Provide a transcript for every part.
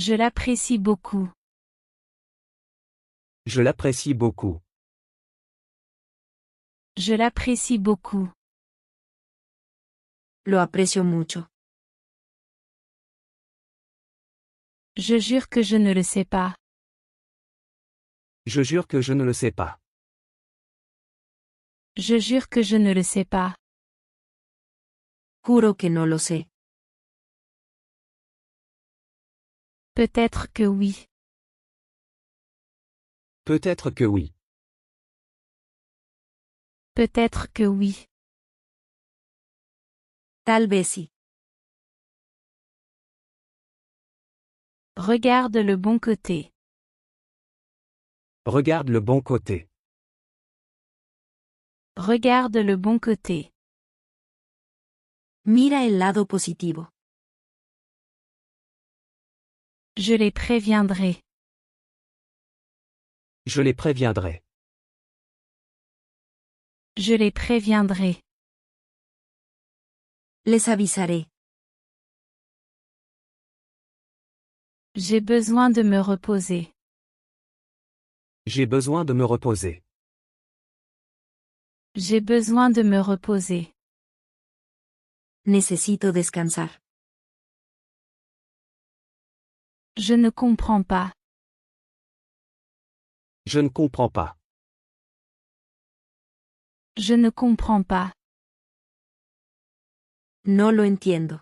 Je l'apprécie beaucoup. Je l'apprécie beaucoup. Je l'apprécie beaucoup. Lo aprecio mucho. Je jure que je ne le sais pas. Je jure que je ne le sais pas. Je jure que je ne le sais pas. Juro que no lo sé. Peut-être que oui. Peut-être que oui. Peut-être que oui. Tal vez sí. Regarde le bon côté. Regarde le bon côté. Regarde le bon côté. Mira el lado positivo. Je les préviendrai. Je les préviendrai. Je les préviendrai. Les avisaré. J'ai besoin de me reposer. J'ai besoin de me reposer. J'ai besoin de me reposer. Necesito descansar. Je ne comprends pas. Je ne comprends pas. Je ne comprends pas. No lo entiendo.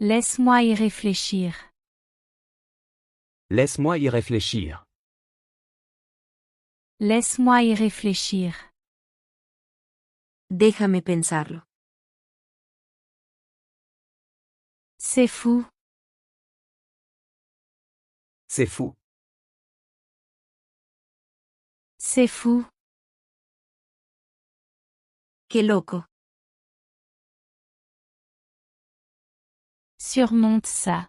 Laisse-moi y réfléchir. Laisse-moi y réfléchir. Laisse-moi y réfléchir. Déjame pensarlo. C'est fou. C'est fou. C'est fou. Qué loco. Surmonte ça.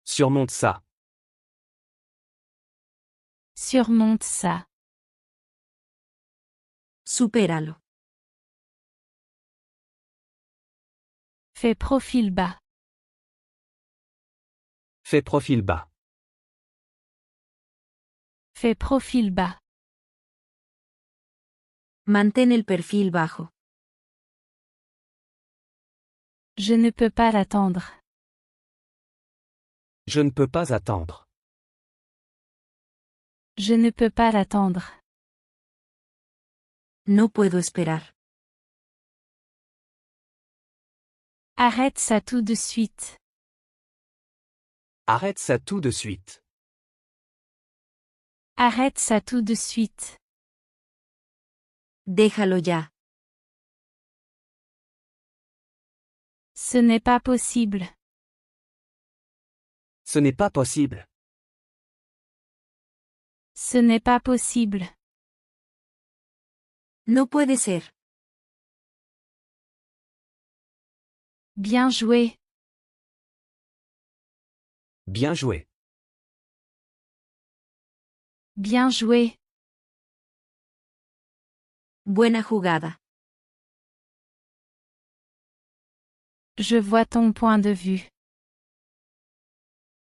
Surmonte ça. Surmonte ça. Supéralo. Fais profil bas. Fais profil bas. Fais profil bas. Mantén el perfil bajo. Je ne peux pas l'attendre. Je ne peux pas attendre. Je ne peux pas l'attendre. No puedo esperar. Arrête ça tout de suite. Arrête ça tout de suite. Arrête ça tout de suite. Déjalo ya. Ce n'est pas possible. Ce n'est pas possible. Ce n'est pas possible. No puede ser. Bien joué. Bien joué. Bien joué. Buena jugada. Je vois ton point de vue.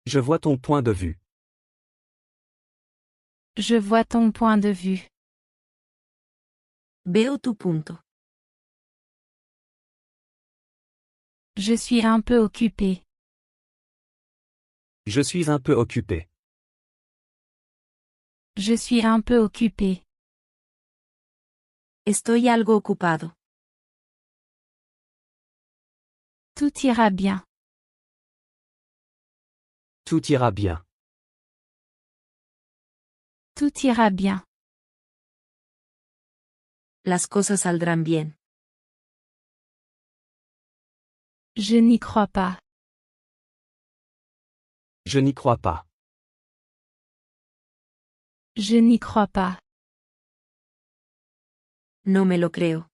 Je vois ton point de vue. Je vois ton point de vue. Veo tu punto. Je suis un peu occupé. Je suis un peu occupé. Je suis un peu occupé. Estoy algo ocupado. Tout ira bien. Tout ira bien. Tout ira bien. Las cosas saldrán bien. Je n'y crois pas. Je n'y crois pas. Je n'y crois pas. No me lo creo.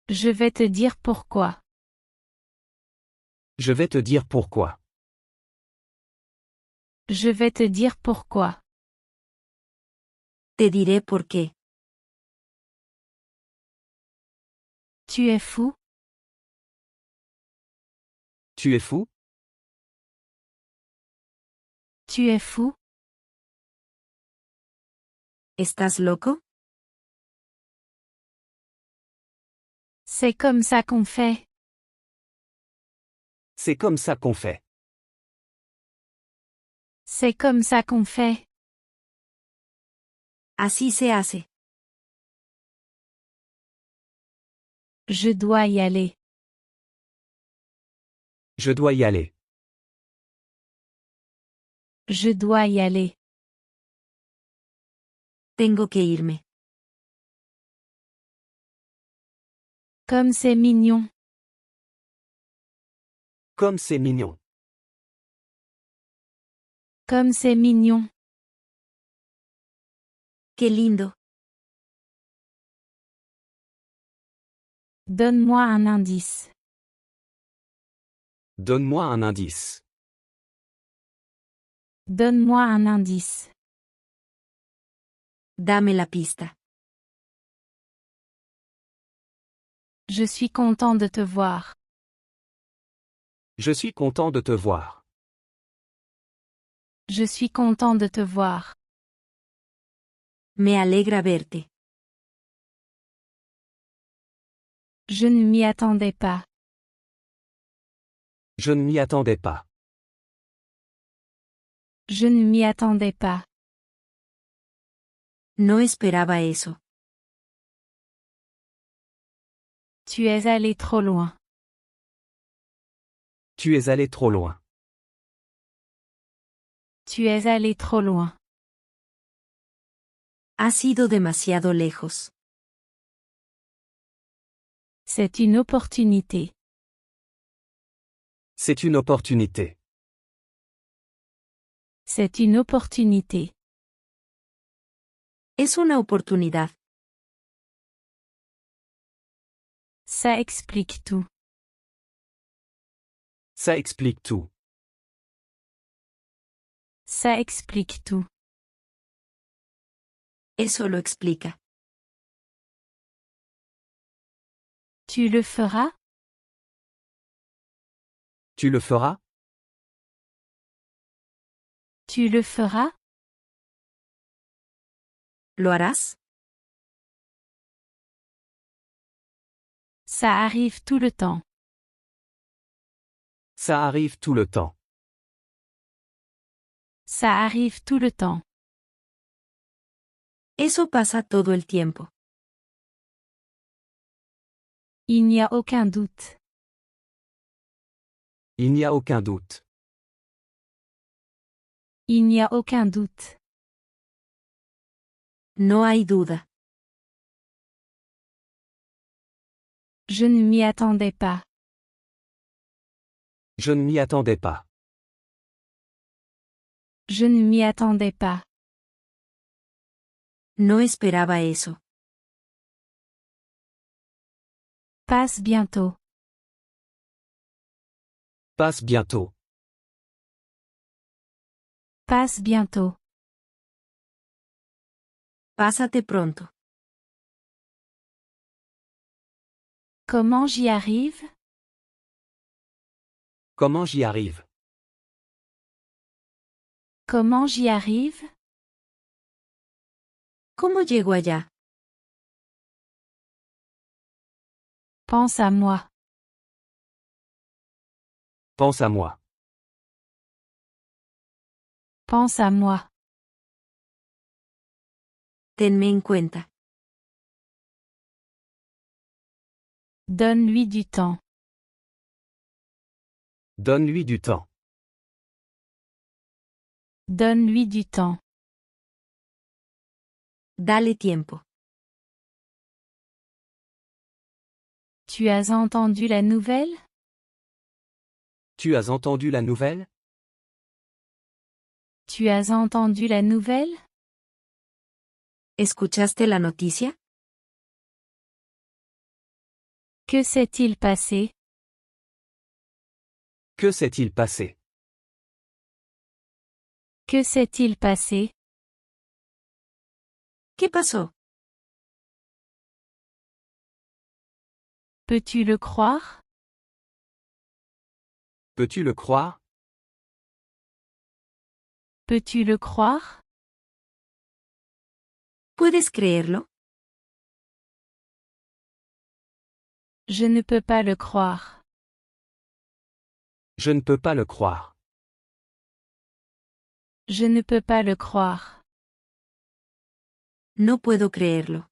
Je vais te dire pourquoi. Je vais te dire pourquoi. Je vais te dire pourquoi. Te diré por qué. Tu es fou? Tu es fou? Tu es fou? ¿Estás loco? C'est comme ça qu'on fait. C'est comme ça qu'on fait. C'est comme ça qu'on fait. Así se hace. Je dois y aller. Je dois y aller. Je dois y aller. Tengo que irme. Comme c'est mignon. Comme c'est mignon. Comme c'est mignon. Qué lindo. Donne-moi un indice. Donne-moi un indice. Donne-moi un indice. Dame la pista. Je suis content de te voir. Je suis content de te voir. Je suis content de te voir. Me alegra verte. Je ne m'y attendais pas. Je ne m'y attendais pas. Je ne m'y attendais pas. No esperaba eso. Tu es allé trop loin. Tu es allé trop loin. Tu es allé trop loin. Has ido demasiado lejos. C'est une opportunité. C'est une opportunité. C'est une opportunité. Es una oportunidad. Ça explique tout. Ça explique tout. Ça explique tout. Eso lo explica. Tu le feras? Tu le feras? Tu le feras? ¿Lo harás? Ça arrive tout le temps. Ça arrive tout le temps. Ça arrive tout le temps. Eso pasa todo el tiempo. Il n'y a aucun doute. Il n'y a aucun doute. Il n'y a aucun doute. No hay duda. Je ne m'y attendais pas. Je ne m'y attendais pas. Je ne m'y attendais pas. No esperaba eso. Passe bientôt. Passe bientôt. Passe bientôt. Pásate pronto. Comment j'y arrive? Comment j'y arrive? Comment j'y arrive? ¿Cómo llego allá? Pense à moi. Pense à moi. Pense à moi. Tenme en cuenta. Donne-lui du temps. Donne-lui du temps. Donne-lui du temps. Dale tiempo. Tu as entendu la nouvelle? Tu as entendu la nouvelle? Tu as entendu la nouvelle? ¿Escuchaste la noticia? Que s'est-il passé? Que s'est-il passé? Que s'est-il passé? ¿Qué pasó? Peux-tu le croire? Peux-tu le croire? Peux-tu le croire? ¿Puedes creerlo? Je ne peux pas le croire. Je ne peux pas le croire. Je ne peux pas le croire. No puedo creerlo.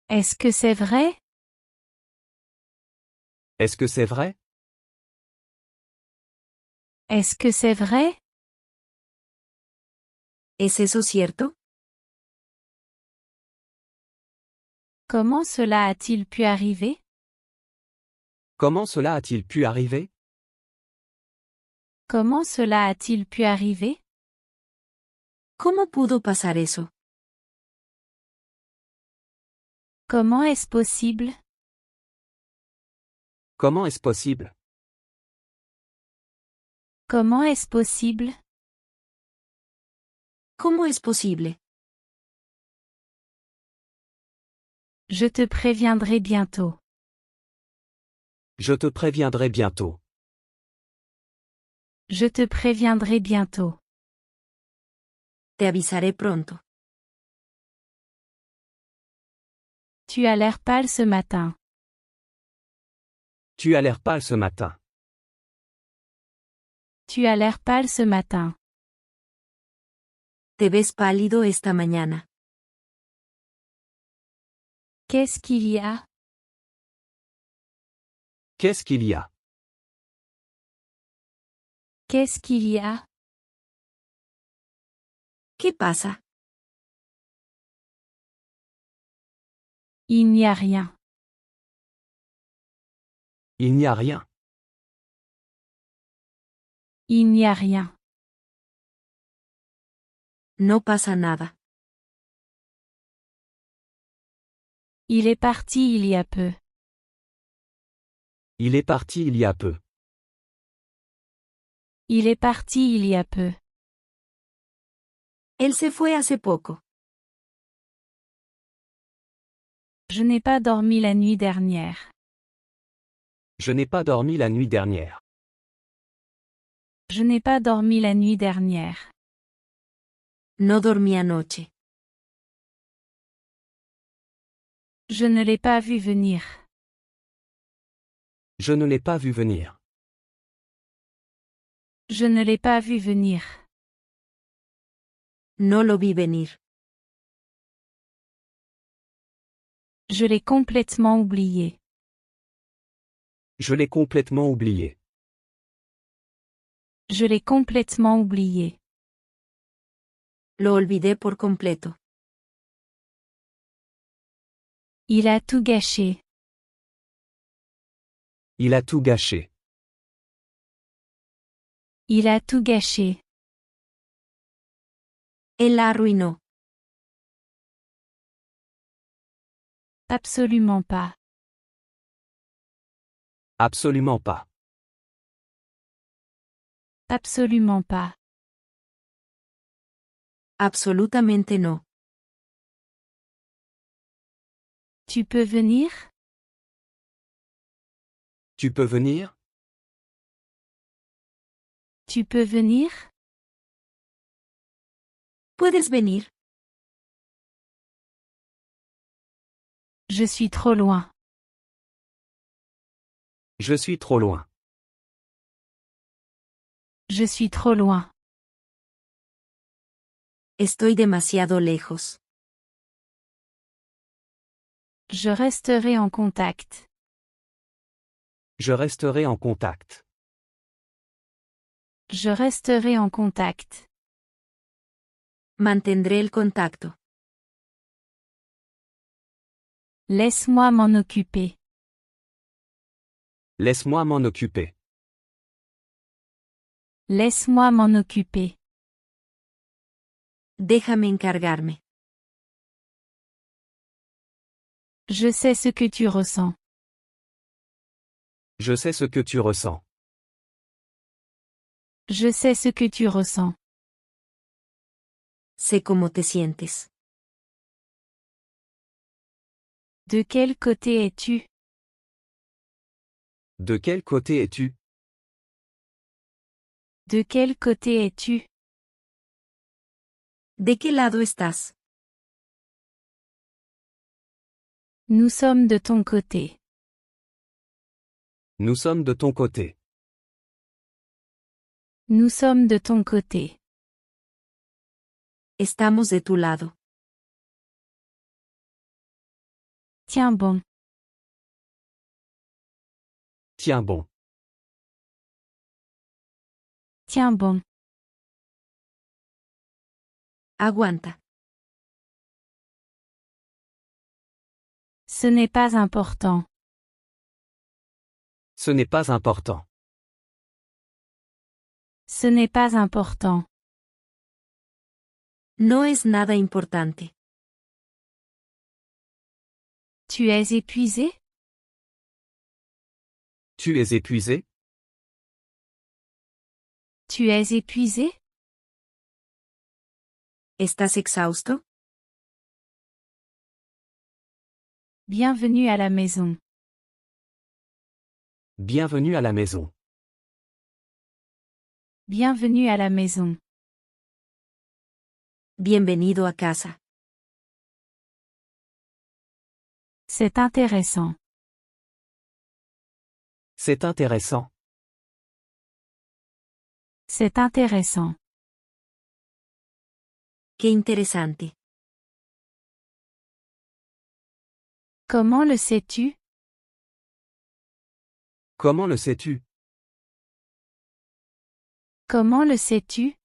Est-ce que c'est vrai? Est-ce que c'est vrai? Est-ce que c'est vrai? ¿Es eso cierto? Comment cela a-t-il pu arriver? Comment cela a-t-il pu arriver? Comment cela a-t-il pu arriver? ¿Cómo pudo pasar eso? Comment est-ce possible? Comment est-ce possible? Comment est-ce possible? ¿Cómo es posible? Je te préviendrai bientôt. Je te préviendrai bientôt. Je te préviendrai bientôt. Te avisaré pronto. Tu as l'air pâle ce matin. Tu as l'air pâle ce matin. Tu as l'air pâle ce matin. Te ves pálido esta mañana. Qu'est-ce qu'il y a? Qu'est-ce qu'il y a? Qu'est-ce qu'il y a? ¿Qué pasa? Il n'y a rien. Il n'y a rien. Il n'y a rien. No pasa nada. Il est parti il y a peu. Il est parti il y a peu. Il est parti il y a peu. Él se fue hace poco. Je n'ai pas dormi la nuit dernière. Je n'ai pas dormi la nuit dernière. Je n'ai pas dormi la nuit dernière. No dormí anoche. Je ne l'ai pas vu venir. Je ne l'ai pas vu venir. Je ne l'ai pas vu venir. No lo vi venir. Je l'ai complètement oublié. Je l'ai complètement oublié. Je l'ai complètement oublié. Lo olvidé por completo. Il a tout gâché. Il a tout gâché. Il a tout gâché. Él la arruinó. Absolument pas. Absolument pas. Absolument pas. Absolutamente no. Tu peux venir? Tu peux venir? Tu peux venir? ¿Puedes venir? Je suis trop loin. Je suis trop loin. Je suis trop loin. Estoy demasiado lejos. Je resterai en contact. Je resterai en contact. Je resterai en contact. Mantendré el contacto. Laisse-moi m'en occuper. Laisse-moi m'en occuper. Laisse-moi m'en occuper. Déjame encargarme. Je sais ce que tu ressens. Je sais ce que tu ressens. Je sais ce que tu ressens. Sé cómo te sientes. De quel côté es-tu? De quel côté es-tu? De quel côté es-tu? ¿De qué lado estás? Nous sommes de ton côté. Nous sommes de ton côté. Nous sommes de ton côté. Estamos de tu lado. Tiens bon. Tiens bon. Tiens bon. Aguanta. Ce n'est pas important. Ce n'est pas important. Ce n'est pas important. No es nada importante. Tu es épuisé? Tu es épuisé? Tu es épuisé? ¿Estás exhausto? Bienvenue à la maison. Bienvenue à la maison. Bienvenue à la maison. Bienvenido a casa. C'est intéressant. C'est intéressant. C'est intéressant. Qué interesante. Comment le sais-tu? Comment le sais-tu? Comment le sais-tu?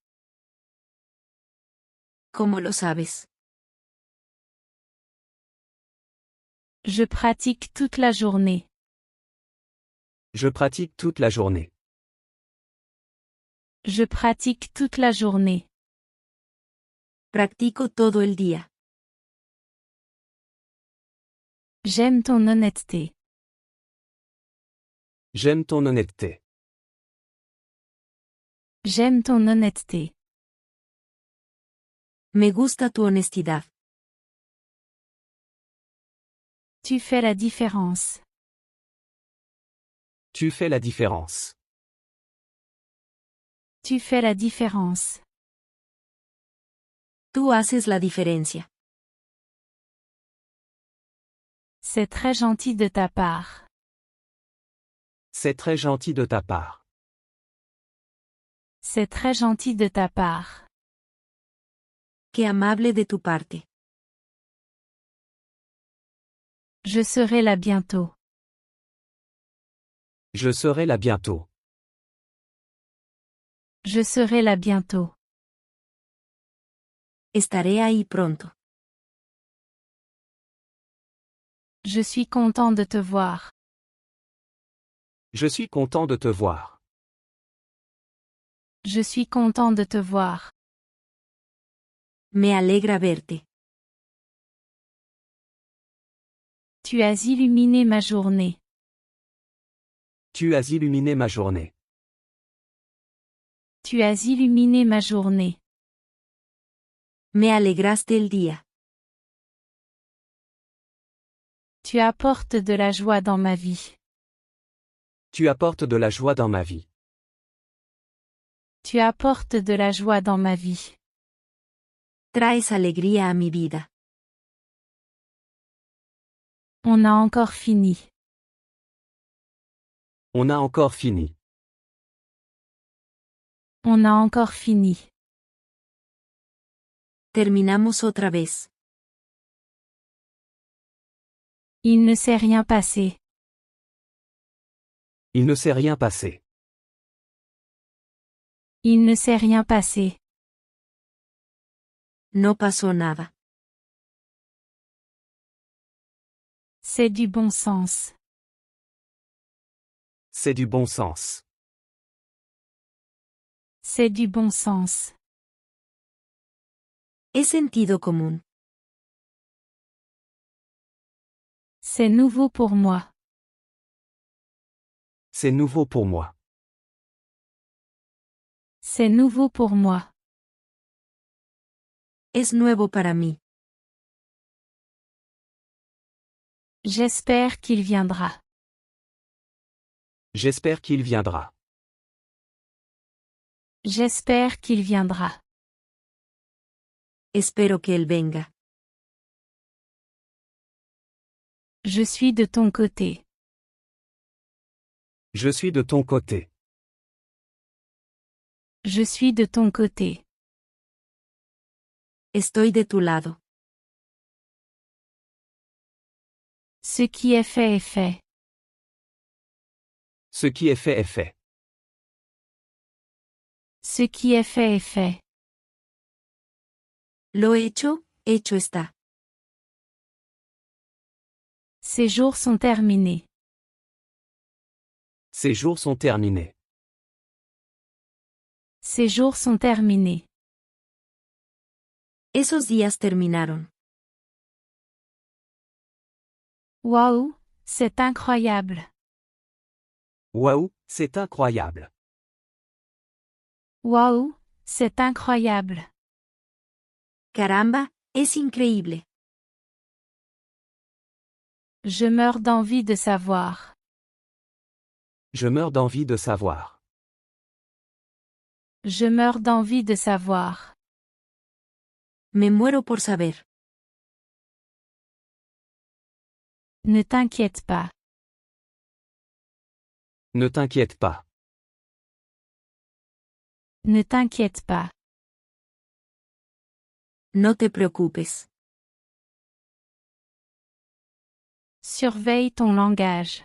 ¿Cómo lo sabes? Je pratique toute la journée. Je pratique toute la journée. Je pratique toute la journée. Practico todo el día. J'aime ton honnêteté. J'aime ton honnêteté. J'aime ton honnêteté. Me gusta tu honestidad. Tu fais la différence. Tu fais la différence. Tu fais la différence. Tú haces la diferencia. C'est très gentil de ta part. C'est très gentil de ta part. C'est très gentil de ta part. Qué amable de tu parte. Je serai là bientôt. Je serai là bientôt. Je serai là bientôt. Estaré ahí pronto. Je suis content de te voir. Je suis content de te voir. Je suis content de te voir. Me alegra verte. Tu as illuminé ma journée. Tu as illuminé ma journée. Tu as illuminé ma journée. Me alegraste el día. Tu apportes de la joie dans ma vie. Tu apportes de la joie dans ma vie. Tu apportes de la joie dans ma vie. Traes alegría a mi vida. On a encore fini. On a encore fini. On a encore fini. Terminamos otra vez. Il ne s'est rien passé. Il ne s'est rien passé. Il ne s'est rien passé. No pasó nada. C'est du bon sens. C'est du bon sens. C'est du bon sens. Es sentido común. C'est nouveau pour moi. C'est nouveau pour moi. C'est nouveau pour moi. Es nuevo para mí. J'espère qu'il viendra. J'espère qu'il viendra. J'espère qu'il viendra. Espero que él venga. Je suis de ton côté. Je suis de ton côté. Je suis de ton côté. Estoy de tu lado. Ce qui est fait est fait. Ce qui est fait est fait. Ce qui est fait est fait. Lo hecho, hecho está. Ces jours sont terminés. Ces jours sont terminés. Ces jours sont terminés. Esos días terminaron. Waouh, c'est incroyable. Waouh, c'est incroyable. Waouh, c'est incroyable. Caramba, es increíble. Je meurs d'envie de savoir. Je meurs d'envie de savoir. Je meurs d'envie de savoir. Me muero por saber. Ne t'inquiète pas. Ne t'inquiète pas. Ne t'inquiète pas. No te preocupes. Surveille ton langage.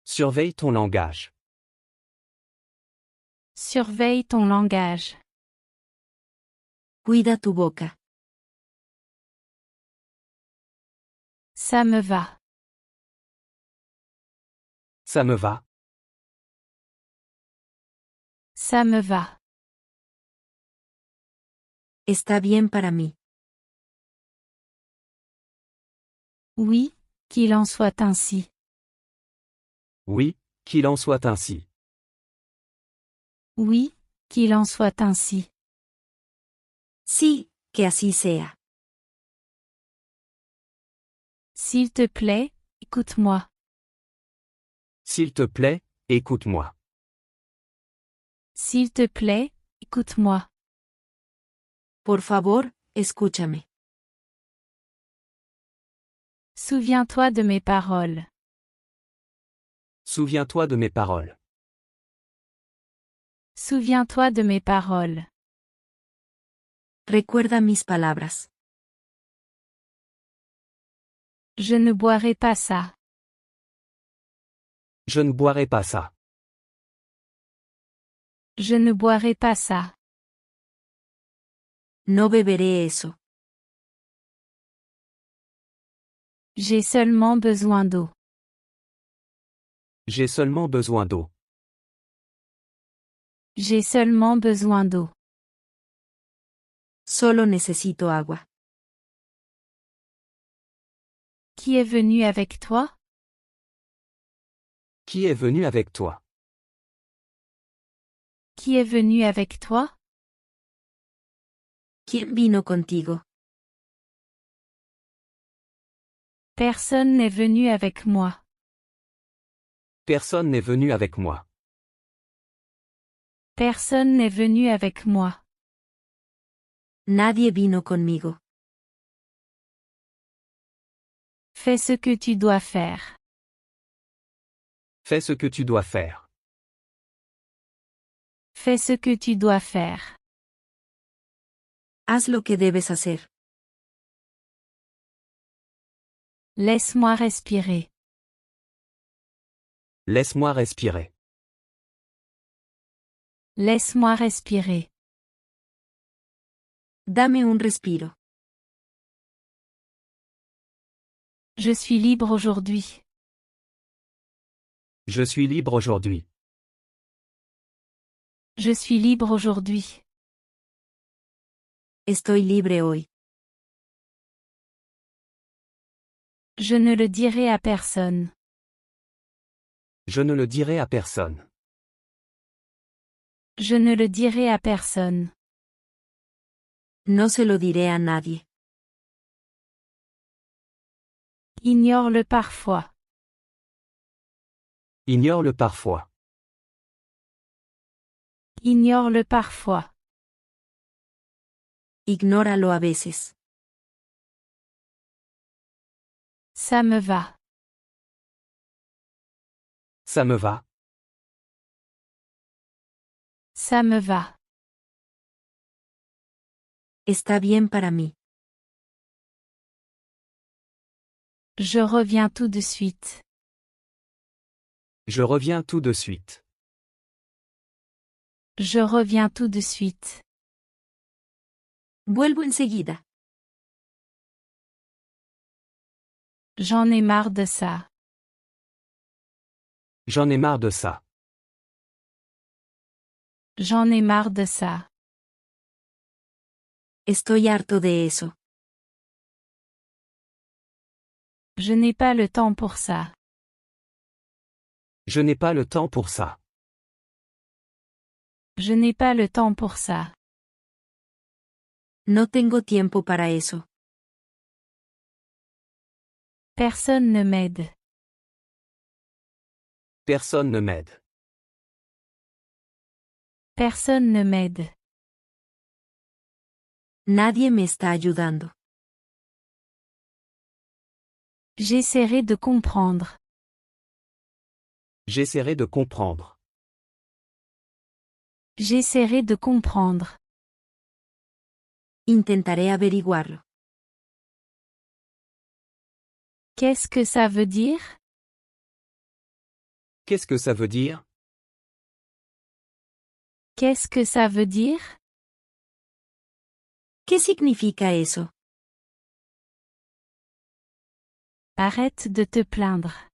Surveille ton langage. Surveille ton langage. Cuida tu boca. Ça me va. Ça me va. Ça me va. Está bien para mí. Oui, qu'il en soit ainsi. Oui, qu'il en soit ainsi. Oui, qu'il en soit ainsi. Sí, que así sea. S'il te plaît, écoute-moi. S'il te plaît, écoute-moi. S'il te plaît, écoute-moi. Por favor, escúchame. Souviens-toi de mes paroles. Souviens-toi de mes paroles. Souviens-toi de mes paroles. Recuerda mis palabras. Je ne boirai pas ça. Je ne boirai pas ça. Je ne boirai pas ça. No beberé eso. J'ai seulement besoin d'eau. J'ai seulement besoin d'eau. J'ai seulement besoin d'eau. Solo necesito agua. Qui est venu avec toi? Qui est venu avec toi? Qui est venu avec toi? ¿Quién vino contigo? Personne n'est venu avec moi. Personne n'est venu avec moi. Personne n'est venu avec moi. Nadie vino conmigo. Fais ce que tu dois faire. Fais ce que tu dois faire. Fais ce que tu dois faire. Haz lo que debes hacer. Laisse-moi respirer. Laisse-moi respirer. Laisse-moi respirer. Dame un respiro. Je suis libre aujourd'hui. Je suis libre aujourd'hui. Je suis libre aujourd'hui. Estoy libre hoy. Je ne le dirai à personne. Je ne le dirai à personne. Je ne le dirai à personne. No se lo diré a nadie. Ignore-le parfois. Ignore-le parfois. Ignore-le parfois. Ignóralo a veces. Ça me va. Ça me va. Ça me va. Está bien para mí. Je reviens tout de suite. Je reviens tout de suite. Je reviens tout de suite. Vuelvo enseguida. J'en ai marre de ça. J'en ai marre de ça. J'en ai marre de ça. Estoy harto de eso. Je n'ai pas le temps pour ça. Je n'ai pas le temps pour ça. Je n'ai pas le temps pour ça. No tengo tiempo para eso. Personne ne m'aide. Personne ne m'aide. Personne ne m'aide. Nadie me está ayudando. J'essaierai de comprendre. J'essaierai de comprendre. J'essaierai de comprendre. Intentaré averiguarlo. Qu'est-ce que ça veut dire? Qu'est-ce que ça veut dire? Qu'est-ce que ça veut dire? ¿Qué significa eso? Arrête de te plaindre.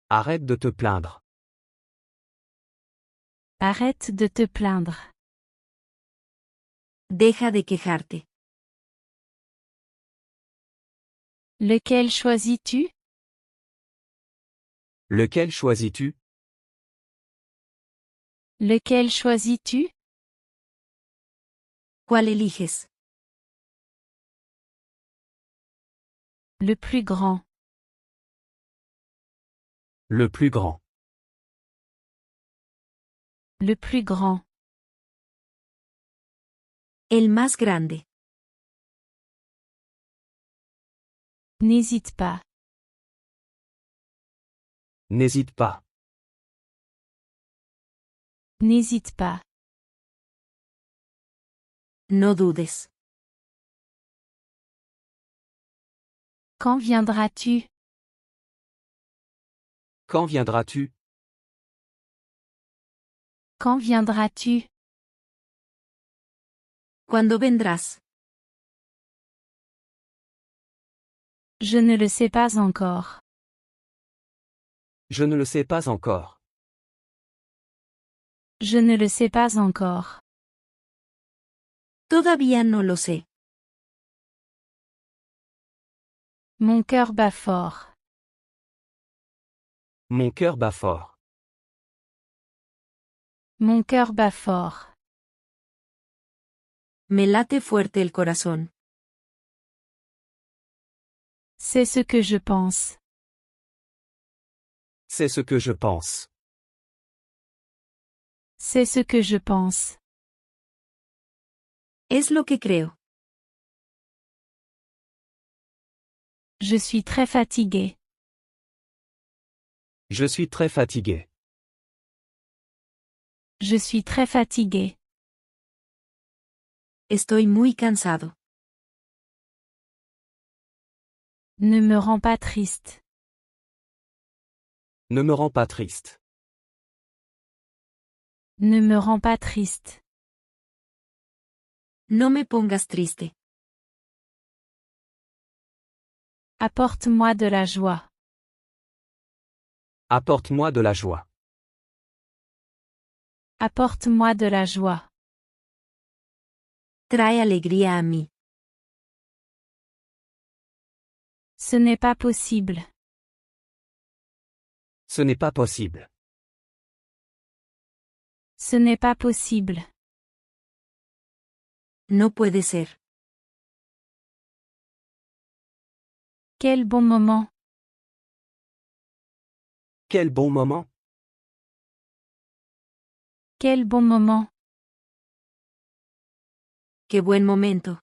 Arrête de te plaindre. Arrête de te plaindre. Deja de quejarte. Lequel choisis-tu? Lequel choisis-tu? Lequel choisis-tu? ¿Cuál eliges? Le plus grand. Le plus grand. Le plus grand. El más grande. N'hésite pas. N'hésite pas. N'hésite pas. No dudes. Quand viendras-tu? Quand viendras-tu? Quand viendras-tu? ¿Cuándo vendrás? Je ne le sais pas encore. Je ne le sais pas encore. Je ne le sais pas encore. Todavía no lo sé. Mon cœur bat fort. Mon cœur bat fort. Mon cœur bat fort. Me late fuerte el corazón. C'est ce que je pense. C'est ce que je pense. C'est ce que je pense. Es lo que creo. Je suis très fatigué. Je suis très fatigué. Je suis très fatigué. Estoy muy cansado. Ne me rends pas triste. Ne me rends pas triste. Ne me rends pas triste. No me pongas triste. Apporte-moi de la joie. Apporte-moi de la joie. Apporte-moi de la joie. Trae alegría a mí. Ce n'est pas possible. Ce n'est pas possible. Ce n'est pas possible. No puede ser. Quel bon moment. Quel bon moment. Quel bon moment. Qué buen momento.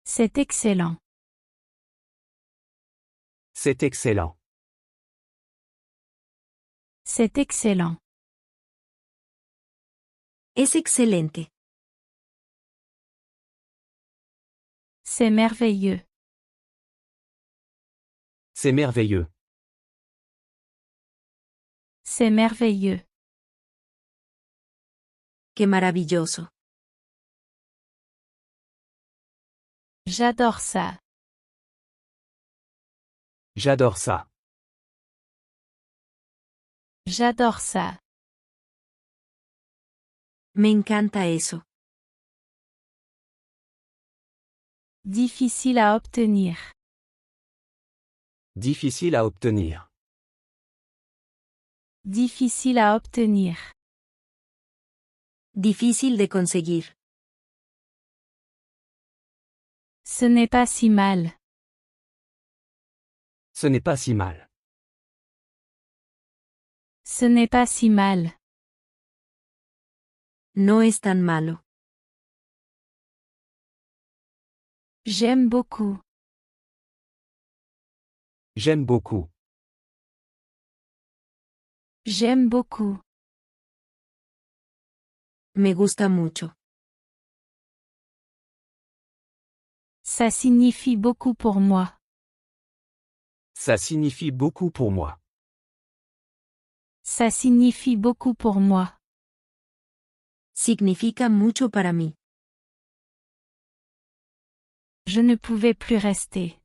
C'est excellent. C'est excellent. C'est excellent. Es excelente. C'est merveilleux. C'est merveilleux. C'est merveilleux. Qué maravilloso. J'adore ça. J'adore ça. J'adore ça. Me encanta eso. Difficile à obtenir. Difficile à obtenir. Difficile à obtenir. Difícil de conseguir. Ce n'est pas si mal. Ce n'est pas si mal. Ce n'est pas si mal. No es tan malo. J'aime beaucoup. J'aime beaucoup. J'aime beaucoup. Me gusta mucho. Ça signifie beaucoup pour moi. Ça signifie beaucoup pour moi. Ça signifie beaucoup pour moi. Significa mucho para mí. Je ne pouvais plus rester.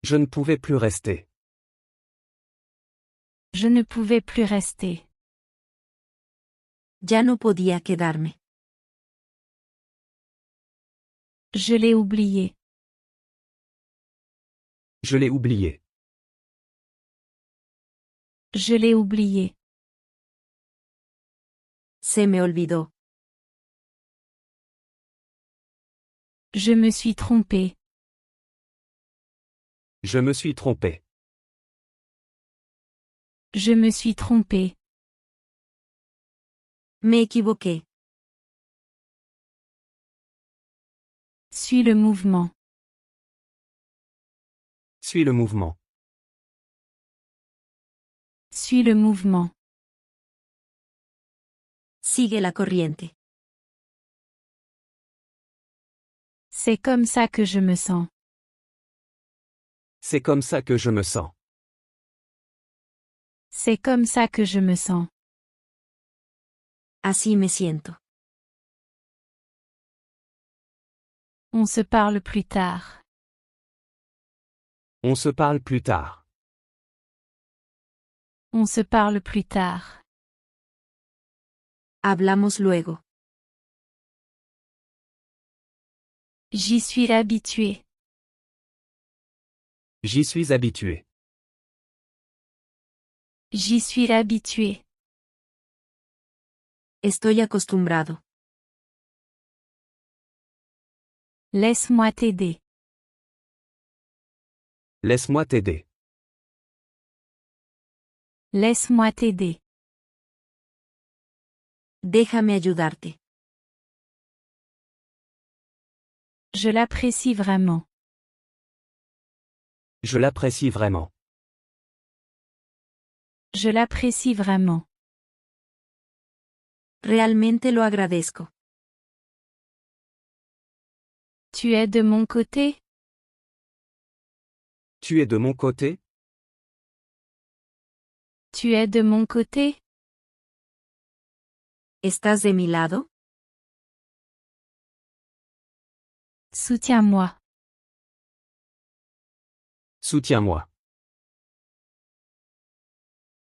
Je ne pouvais plus rester. Je ne pouvais plus rester. Ya no podía quedarme. Je l'ai oublié. Je l'ai oublié. Je l'ai oublié. Se me olvidó. Je me suis trompé. Je me suis trompé. Je me suis trompé. Me equivoqué. Suis le mouvement. Suis le mouvement. Suis le mouvement. Sigue la corriente. C'est comme ça que je me sens. C'est comme ça que je me sens. C'est comme ça que je me sens. Así me siento. On se parle plus tard. On se parle plus tard. On se parle plus tard. Hablamos luego. J'y suis habitué. J'y suis habitué. J'y suis habitué. Estoy acostumbrado. Laisse-moi t'aider. Laisse-moi t'aider. Laisse-moi t'aider. Déjame ayudarte. Je l'apprécie vraiment. Je l'apprécie vraiment. Je l'apprécie vraiment. Realmente lo agradezco. Tu es de mon côté? Tu es de mon côté? Tu es de mon côté? ¿Estás de mi lado? Soutiens-moi. Soutiens-moi.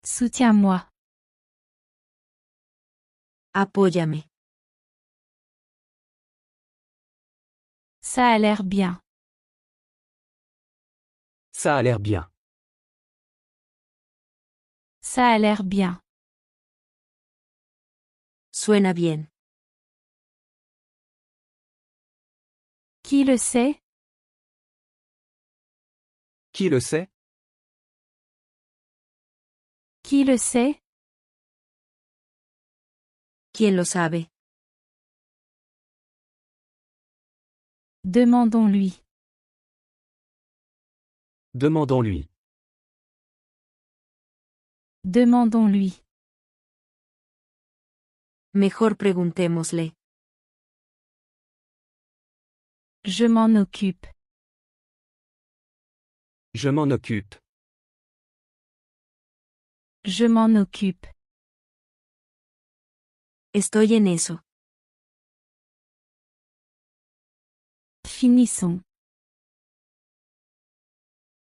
Soutiens-moi. Apóyame. Ça a l'air bien. Ça a l'air bien. Ça a l'air bien. Suena bien. Qui le sait? Qui le sait? Qui le sait? ¿Quién lo sabe? Demandons-lui. Demandons-lui. Demandons-lui. Mejor preguntémosle. Je m'en occupe. Je m'en occupe. Je m'en occupe. Estoy en eso. Finissons.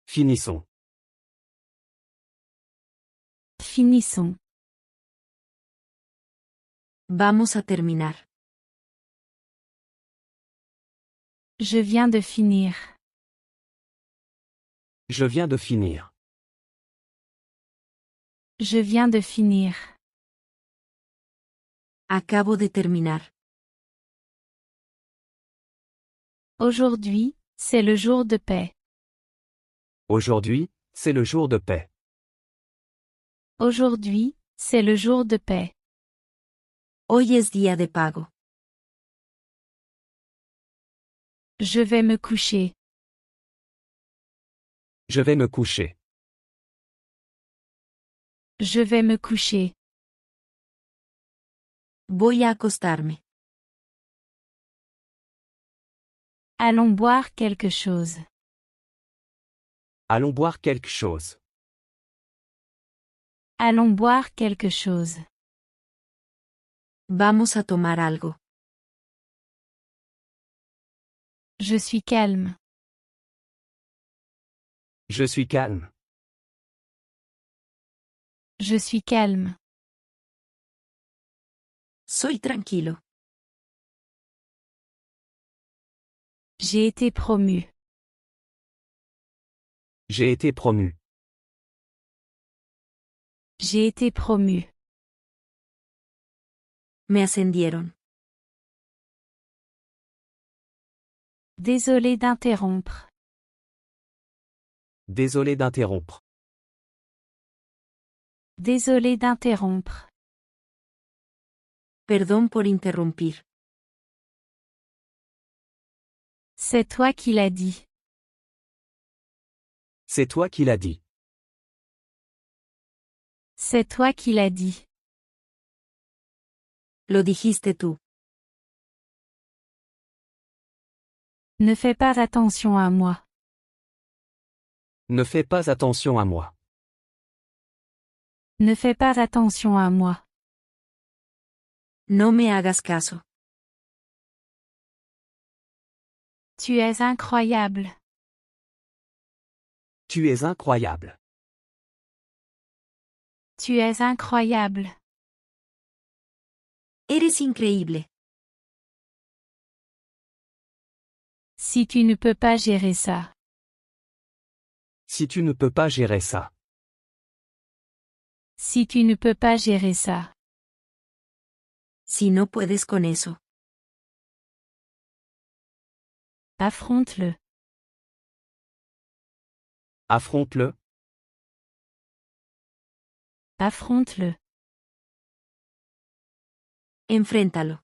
Finissons. Finissons. Vamos a terminar. Je viens de finir. Je viens de finir. Je viens de finir. Acabo de terminar. Aujourd'hui, c'est le jour de paix. Aujourd'hui, c'est le jour de paix. Aujourd'hui, c'est le jour de paix. Hoy es día de pago. Je vais me coucher. Je vais me coucher. Je vais me coucher. Voy a acostarme. Allons boire quelque chose. Allons boire quelque chose. Allons boire quelque chose. Vamos a tomar algo. Je suis calme. Je suis calme. Je suis calme. Soy tranquilo. J'ai été promu. J'ai été promu. J'ai été promu. Me ascendieron. Désolé d'interrompre. Désolé d'interrompre. Désolé d'interrompre. Perdón por interrumpir. C'est toi qui l'as dit. C'est toi qui l'as dit. C'est toi qui l'as dit. Lo dijiste tú. Ne fais pas attention à moi. Ne fais pas attention à moi. Ne fais pas attention à moi. No me hagas caso. Tu es incroyable. Tu es incroyable. Tu es incroyable. Eres increíble. Si tu ne peux pas gérer ça. Si tu ne peux pas gérer ça. Si tu ne peux pas gérer ça. Si no puedes con eso. Affronte-le. Affronte-le. Affronte-le. Enfréntalo.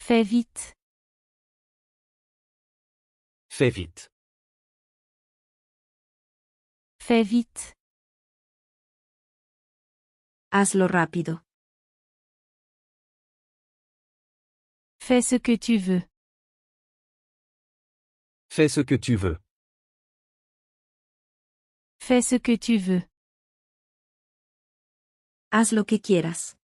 Fais vite. Fais vite. Fais vite. Hazlo rápido. Fais ce que tu veux. Fais ce que tu veux. Fais ce que tu veux. Haz lo que quieras.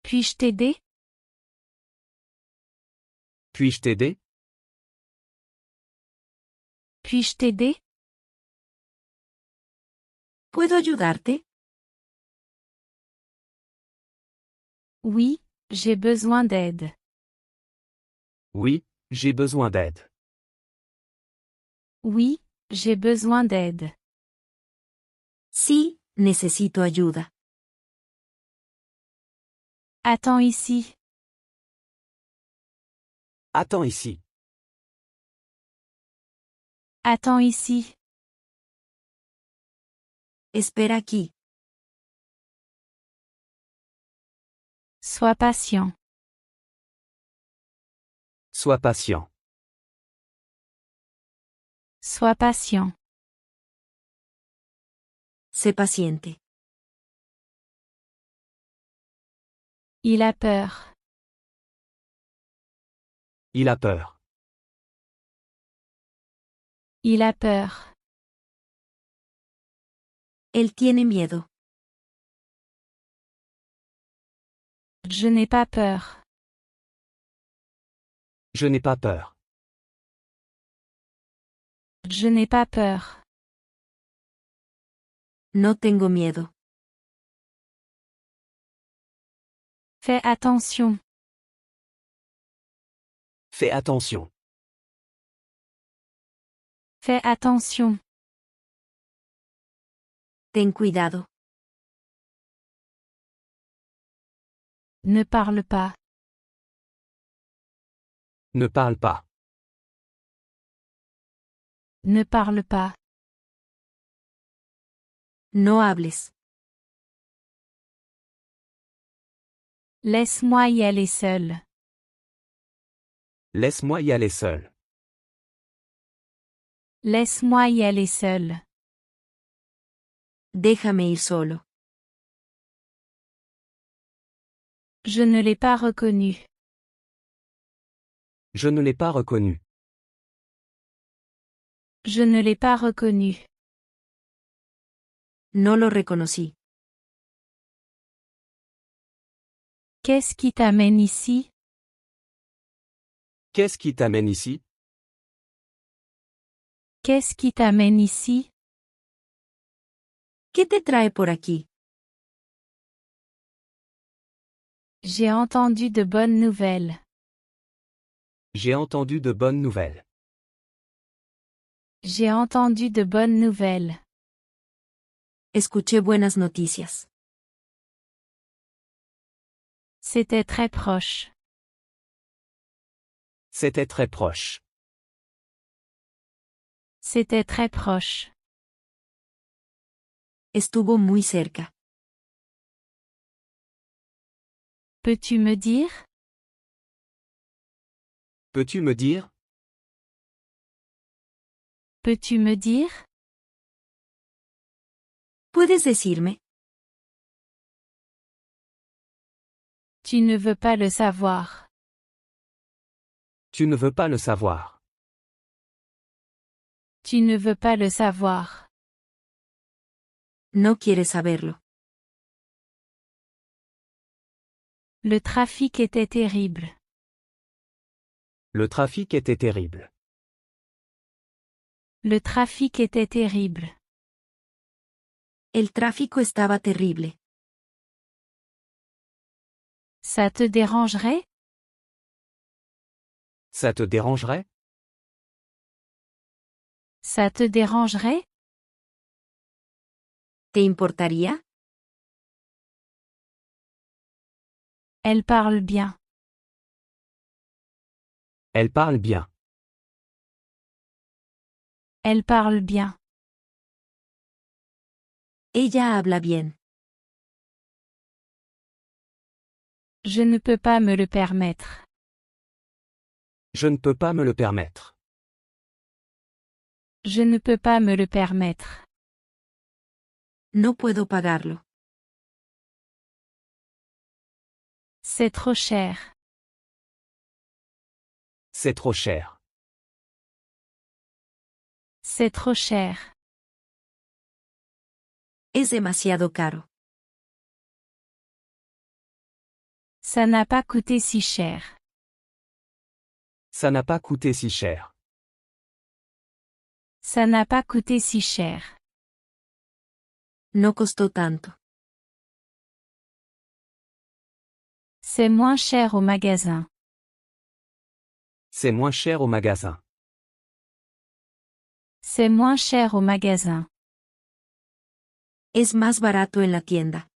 Puis-je t'aider? Puis-je t'aider? Puis-je t'aider? ¿Puedo ayudarte? Oui, j'ai besoin d'aide. Oui, j'ai besoin d'aide. Oui, j'ai besoin d'aide. Sí, necesito ayuda. Attends ici. Attends ici. Attends ici. Espera aquí. Sois patient. Sois patient. Sois patient. Sé paciente. Il a peur. Il a peur. Il a peur. Él tiene miedo. Je n'ai pas peur. Je n'ai pas peur. Je n'ai pas peur. No tengo miedo. Fais attention. Fais attention. Fais attention. Ten cuidado. Ne parle pas. Ne parle pas. Ne parle pas. No hables. Laisse-moi y aller seul. Laisse-moi y aller seul. Laisse-moi y aller seul. Déjame ir solo. Je ne l'ai pas reconnu. Je ne l'ai pas reconnu. Je ne l'ai pas reconnu. No lo reconocí. Qu'est-ce qui t'amène ici? Qu'est-ce qui t'amène ici? Qu'est-ce qui t'amène ici? ¿Qué te trae por aquí? J'ai entendu de bonnes nouvelles. J'ai entendu de bonnes nouvelles. J'ai entendu de bonnes nouvelles. Escuché buenas noticias. C'était très proche. C'était très proche. C'était très proche. Estuvo muy cerca. Peux-tu me dire? Peux-tu me dire? Peux-tu me dire? ¿Puedes decirme? Tu ne veux pas le savoir. Tu ne veux pas le savoir. Tu ne veux pas le savoir. No quieres saberlo. Le trafic était terrible. Le trafic était terrible. Le trafic était terrible. El tráfico estaba terrible. Ça te dérangerait? Ça te dérangerait? Ça te dérangerait? ¿Te importaría? Elle parle bien. Elle parle bien. Elle parle bien. Ella habla bien. Je ne peux pas me le permettre. Je ne peux pas me le permettre. Je ne peux pas me le permettre. No puedo pagarlo. C'est trop cher. C'est trop cher. C'est trop cher. Es demasiado caro. Ça n'a pas coûté si cher. Ça n'a pas coûté si cher. Ça n'a pas coûté si cher. No costó tanto. C'est moins cher au magasin. C'est moins cher au magasin. C'est moins cher au magasin. Es más barato en la tienda.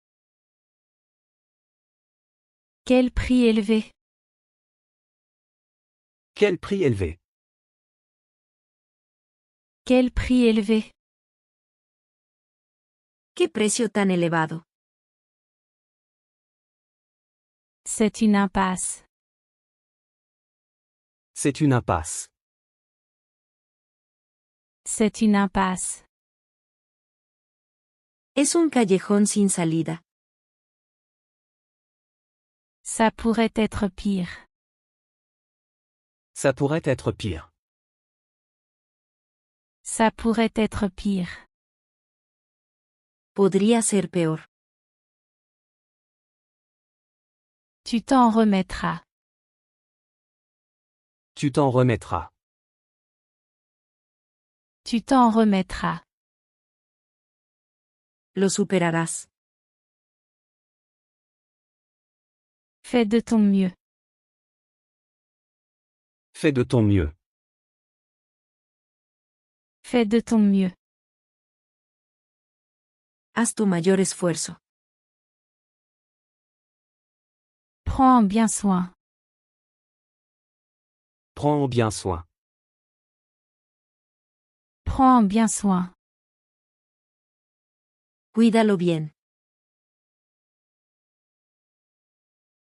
Quel prix élevé. Quel prix élevé. Quel prix élevé. ¿Qué precio tan elevado? C'est une impasse. C'est une impasse. C'est une impasse. Es un callejón sin salida. Ça pourrait être pire. Ça pourrait être pire. Ça pourrait être pire. Podría ser peor. Tu t'en remettras. Tu t'en remettras. Tu t'en remettras. Lo superarás. Fais de ton mieux. Fais de ton mieux. Fais de ton mieux. Haz tu mayor esfuerzo. Prends bien soin. Prends bien soin. Prends bien soin. Cuídalo bien.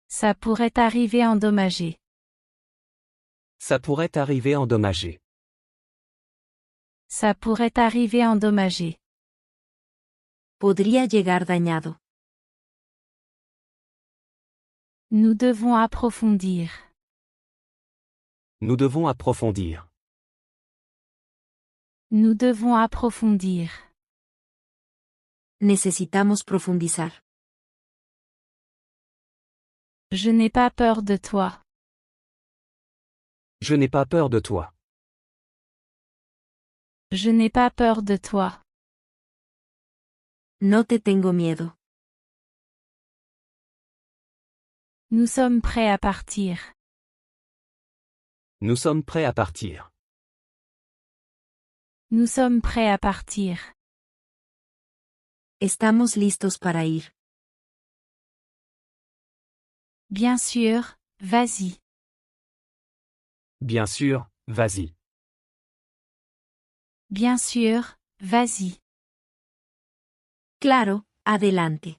Ça pourrait arriver endommagé. Ça pourrait arriver endommagé. Ça pourrait arriver endommagé. Podría llegar dañado. Nous devons approfondir. Nous devons approfondir. Nous devons approfondir. Necesitamos profundizar. Je n'ai pas peur de toi. Je n'ai pas peur de toi. Je n'ai pas peur de toi. No te tengo miedo. Nous sommes prêts à partir. Nous sommes prêts à partir. Nous sommes prêts à partir. Estamos listos para ir. Bien sûr, vas-y. Bien sûr, vas-y. Bien sûr, vas-y. Claro, adelante.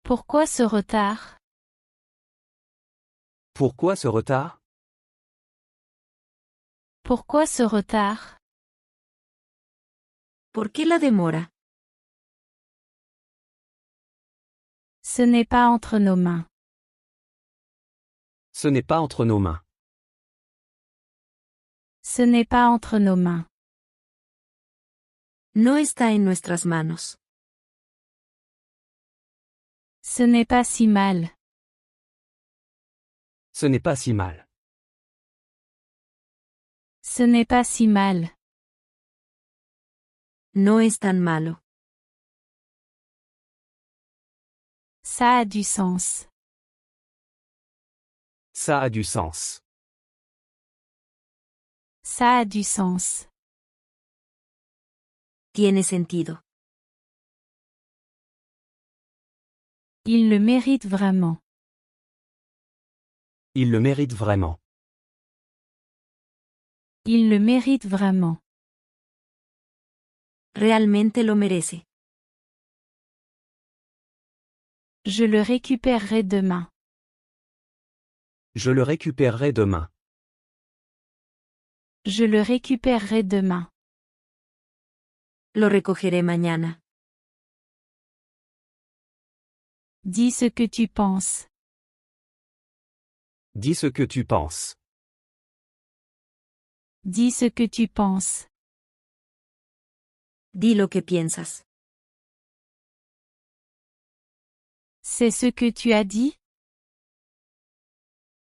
Pourquoi ce retard? Pourquoi ce retard? Pourquoi ce retard? ¿Por qué la demora? Ce n'est pas entre nos mains. Ce n'est pas entre nos mains. Ce n'est pas entre nos mains. No está en nuestras manos. Ce n'est pas si mal. Ce n'est pas si mal. Ce n'est pas si mal. No es tan malo. Ça a du sens. Ça a du sens. Ça a du sens. Tiene sentido. Il le mérite vraiment. Il le mérite vraiment. Il le mérite vraiment. Realmente lo merece. Je le récupérerai demain. Je le récupérerai demain. Je le récupérerai demain. Lo recogeré mañana. Dis ce que tu penses. Dis ce que tu penses. Dis ce que tu penses. Di lo que piensas. C'est ce que tu as dit?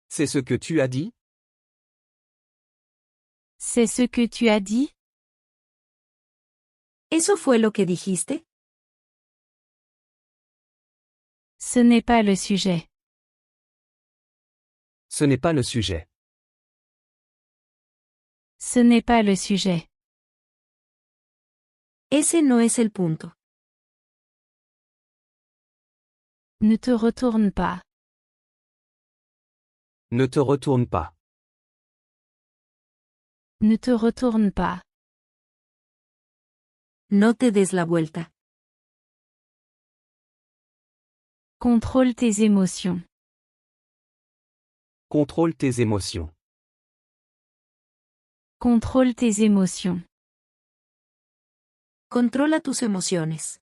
C'est ce que tu as dit? C'est ce que tu as dit? ¿Eso fue lo que dijiste? Ce n'est pas le sujet. Ce n'est pas le sujet. Ce n'est pas le sujet. Ese no es el punto. Ne te retourne pas. Ne te retourne pas. Ne te retourne pas. No te des la vuelta. Contrôle tes émotions. Contrôle tes émotions. Contrôle tes émotions. Controla tus emociones.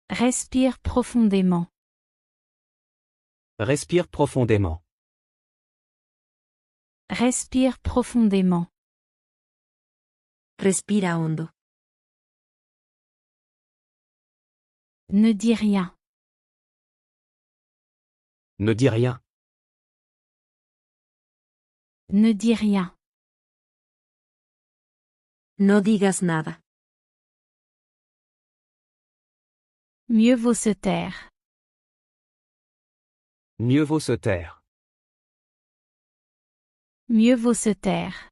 Respire profondément. Respire profondément. Respire profondément. Respira hondo. Ne dis rien. Ne dis rien. Ne dis rien. No digas nada. Mieux vaut se taire. Mieux vaut se taire. Mieux vaut se taire.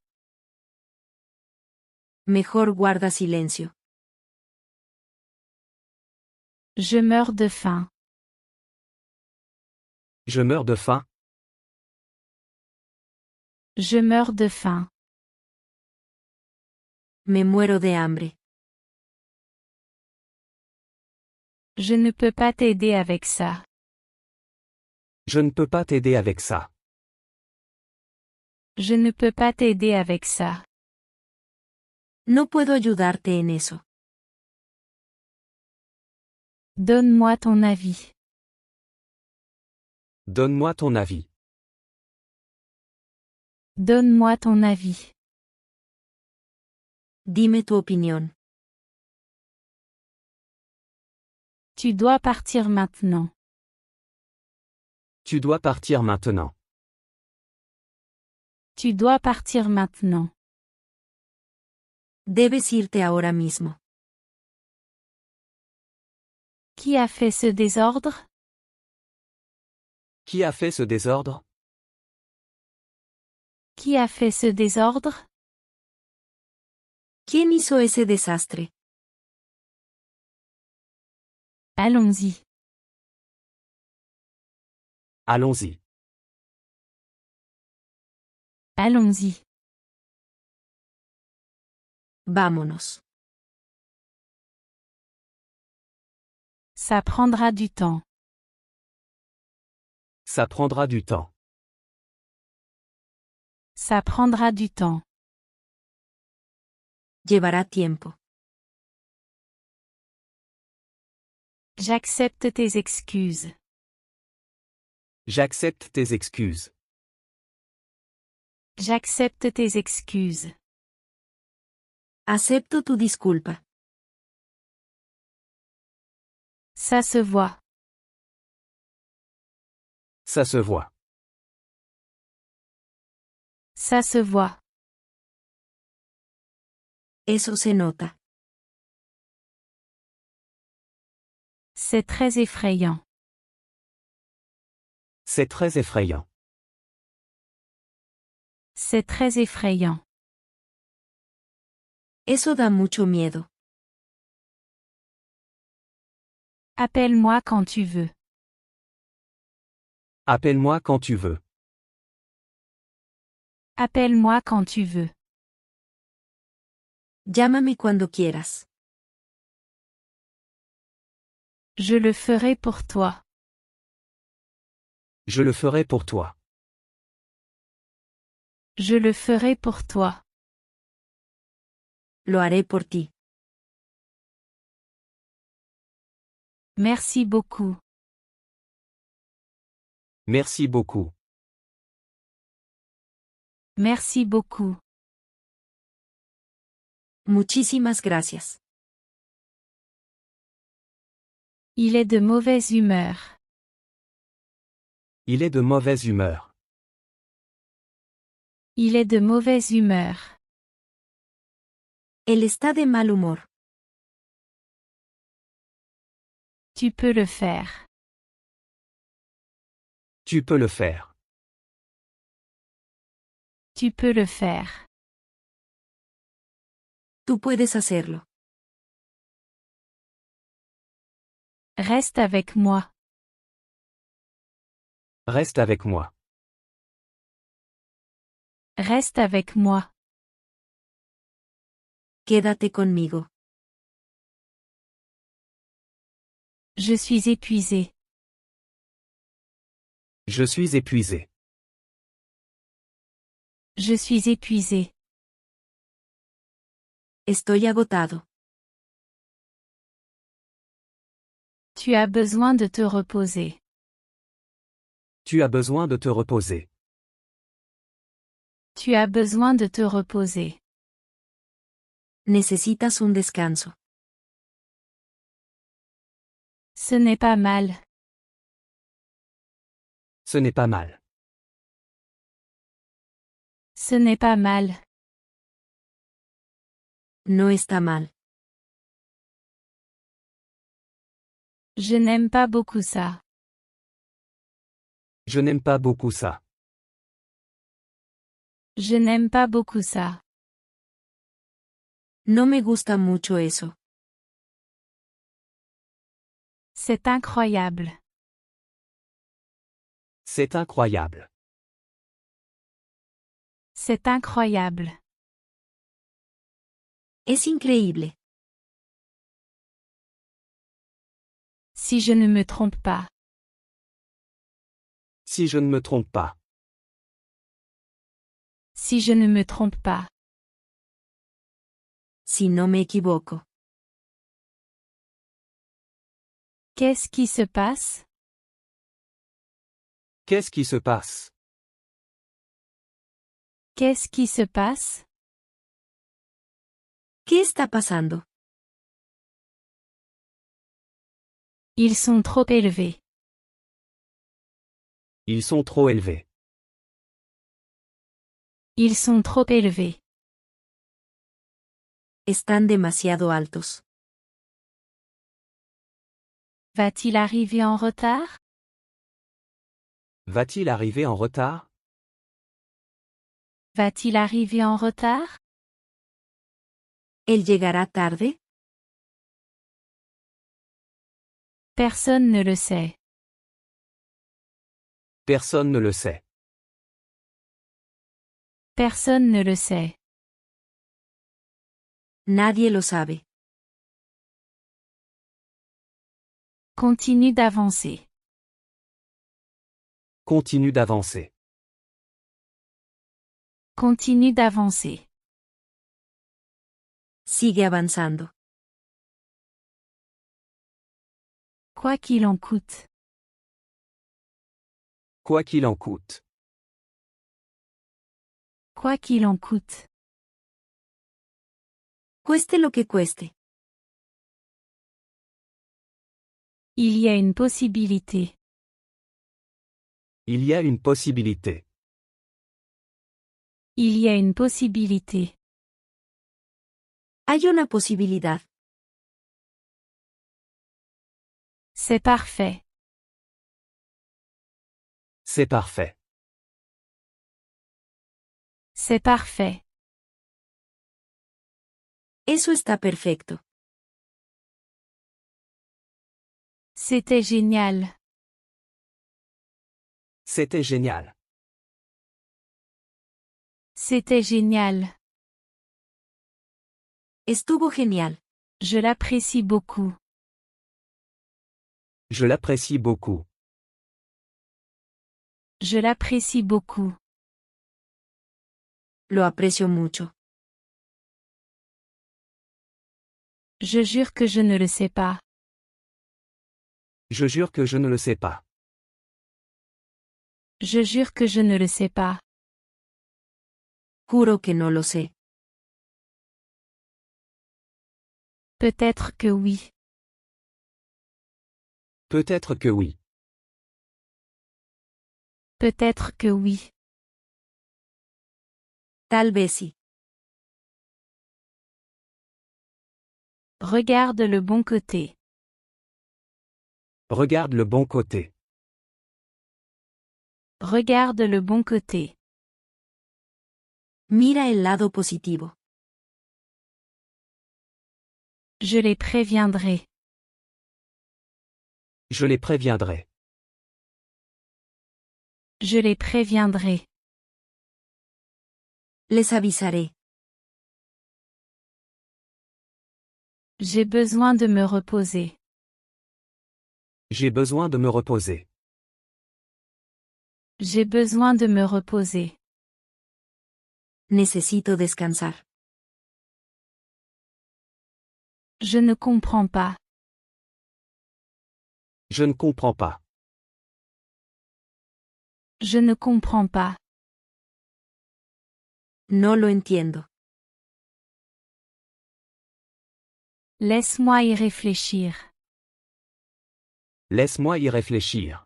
Mejor guarda silencio. Je meurs de faim. Je meurs de faim. Je meurs de faim. Me muero de hambre. Je ne peux pas t'aider avec ça. Je ne peux pas t'aider avec ça. Je ne peux pas t'aider avec ça. No puedo ayudarte en eso. Donne-moi ton avis. Donne-moi ton avis. Donne-moi ton avis. Dime tu opinión. Tu dois partir maintenant. Tu dois partir maintenant. Tu dois partir maintenant. Debes irte ahora mismo. Qui a fait ce désordre? Qui a fait ce désordre? Qui a fait ce désordre? ¿Quién hizo ese desastre? Allons-y. Allons-y. Allons-y. Vámonos. Ça prendra du temps. Ça prendra du temps. Ça prendra du temps. Llevará tiempo. J'accepte tes excuses. J'accepte tes excuses. J'accepte tes excuses. Acepto tu disculpa. Ça se voit. Ça se voit. Ça se voit. Eso se nota. C'est très effrayant. C'est très effrayant. C'est très effrayant. Eso da mucho miedo. Appelle-moi quand tu veux. Appelle-moi quand tu veux. Appelle-moi quand tu veux. Llámame cuando quieras. Je le ferai pour toi. Je le ferai pour toi. Je le ferai pour toi. Lo haré por ti. Merci beaucoup. Merci beaucoup. Merci beaucoup. Muchísimas gracias. Il est de mauvaise humeur. Il est de mauvaise humeur. Il est de mauvaise humeur. Él está de mal humor. Tu peux le faire. Tu peux le faire. Tu peux le faire. Tú puedes hacerlo. Reste avec moi. Reste avec moi. Reste avec moi. Quédate conmigo. Je suis épuisé. Je suis épuisé. Je suis épuisé. Estoy agotado. Tu as besoin de te reposer. Tu as besoin de te reposer. Tu as besoin de te reposer. Necesitas un descanso. Ce n'est pas mal. Ce n'est pas mal. Ce n'est pas mal. No está mal. Je n'aime pas beaucoup ça. Je n'aime pas beaucoup ça. Je n'aime pas beaucoup ça. No me gusta mucho eso. C'est incroyable. C'est incroyable. C'est incroyable. Es increíble. Si je ne me trompe pas. Si je ne me trompe pas. Si je ne me trompe pas. Si no me equivoco. Qu'est-ce qui se passe? Qu'est-ce qui se passe? Qu'est-ce qui se passe? ¿Qué está pasando? Ils sont trop élevés. Ils sont trop élevés. Ils sont trop élevés. Están demasiado altos. Va-t-il arriver en retard? Va-t-il arriver en retard? Va-t-il arriver en retard? ¿Él llegará tarde? Personne ne le sait. Personne ne le sait. Personne ne le sait. Nadie lo sabe. Continue d'avancer. Continue d'avancer. Continue d'avancer. Sigue avanzando. Quoi qu'il en coûte. Quoi qu'il en coûte. Quoi qu'il en coûte. Cueste lo que cueste. Il y a une possibilité. Il y a une possibilité. Il y a une possibilité. Hay una posibilidad. C'est parfait. C'est parfait. C'est parfait. Eso está perfecto. C'était génial. C'était génial. C'était génial. Estuvo genial. Je l'apprécie beaucoup. Je l'apprécie beaucoup. Je l'apprécie beaucoup. Lo aprecio mucho. Je jure que je ne le sais pas. Je jure que je ne le sais pas. Je jure que je ne le sais pas. Juro que no lo sé. Peut-être que oui. Peut-être que oui. Peut-être que oui. Tal vez sí. Regarde le bon côté. Regarde le bon côté. Regarde le bon côté. Mira el lado positivo. Je les préviendrai. Je les préviendrai. Je les préviendrai. Les avisaré. J'ai besoin de me reposer. J'ai besoin de me reposer. J'ai besoin de me reposer. Necesito descansar. Je ne comprends pas. Je ne comprends pas. Je ne comprends pas. No lo entiendo. Laisse-moi y réfléchir. Laisse-moi y réfléchir.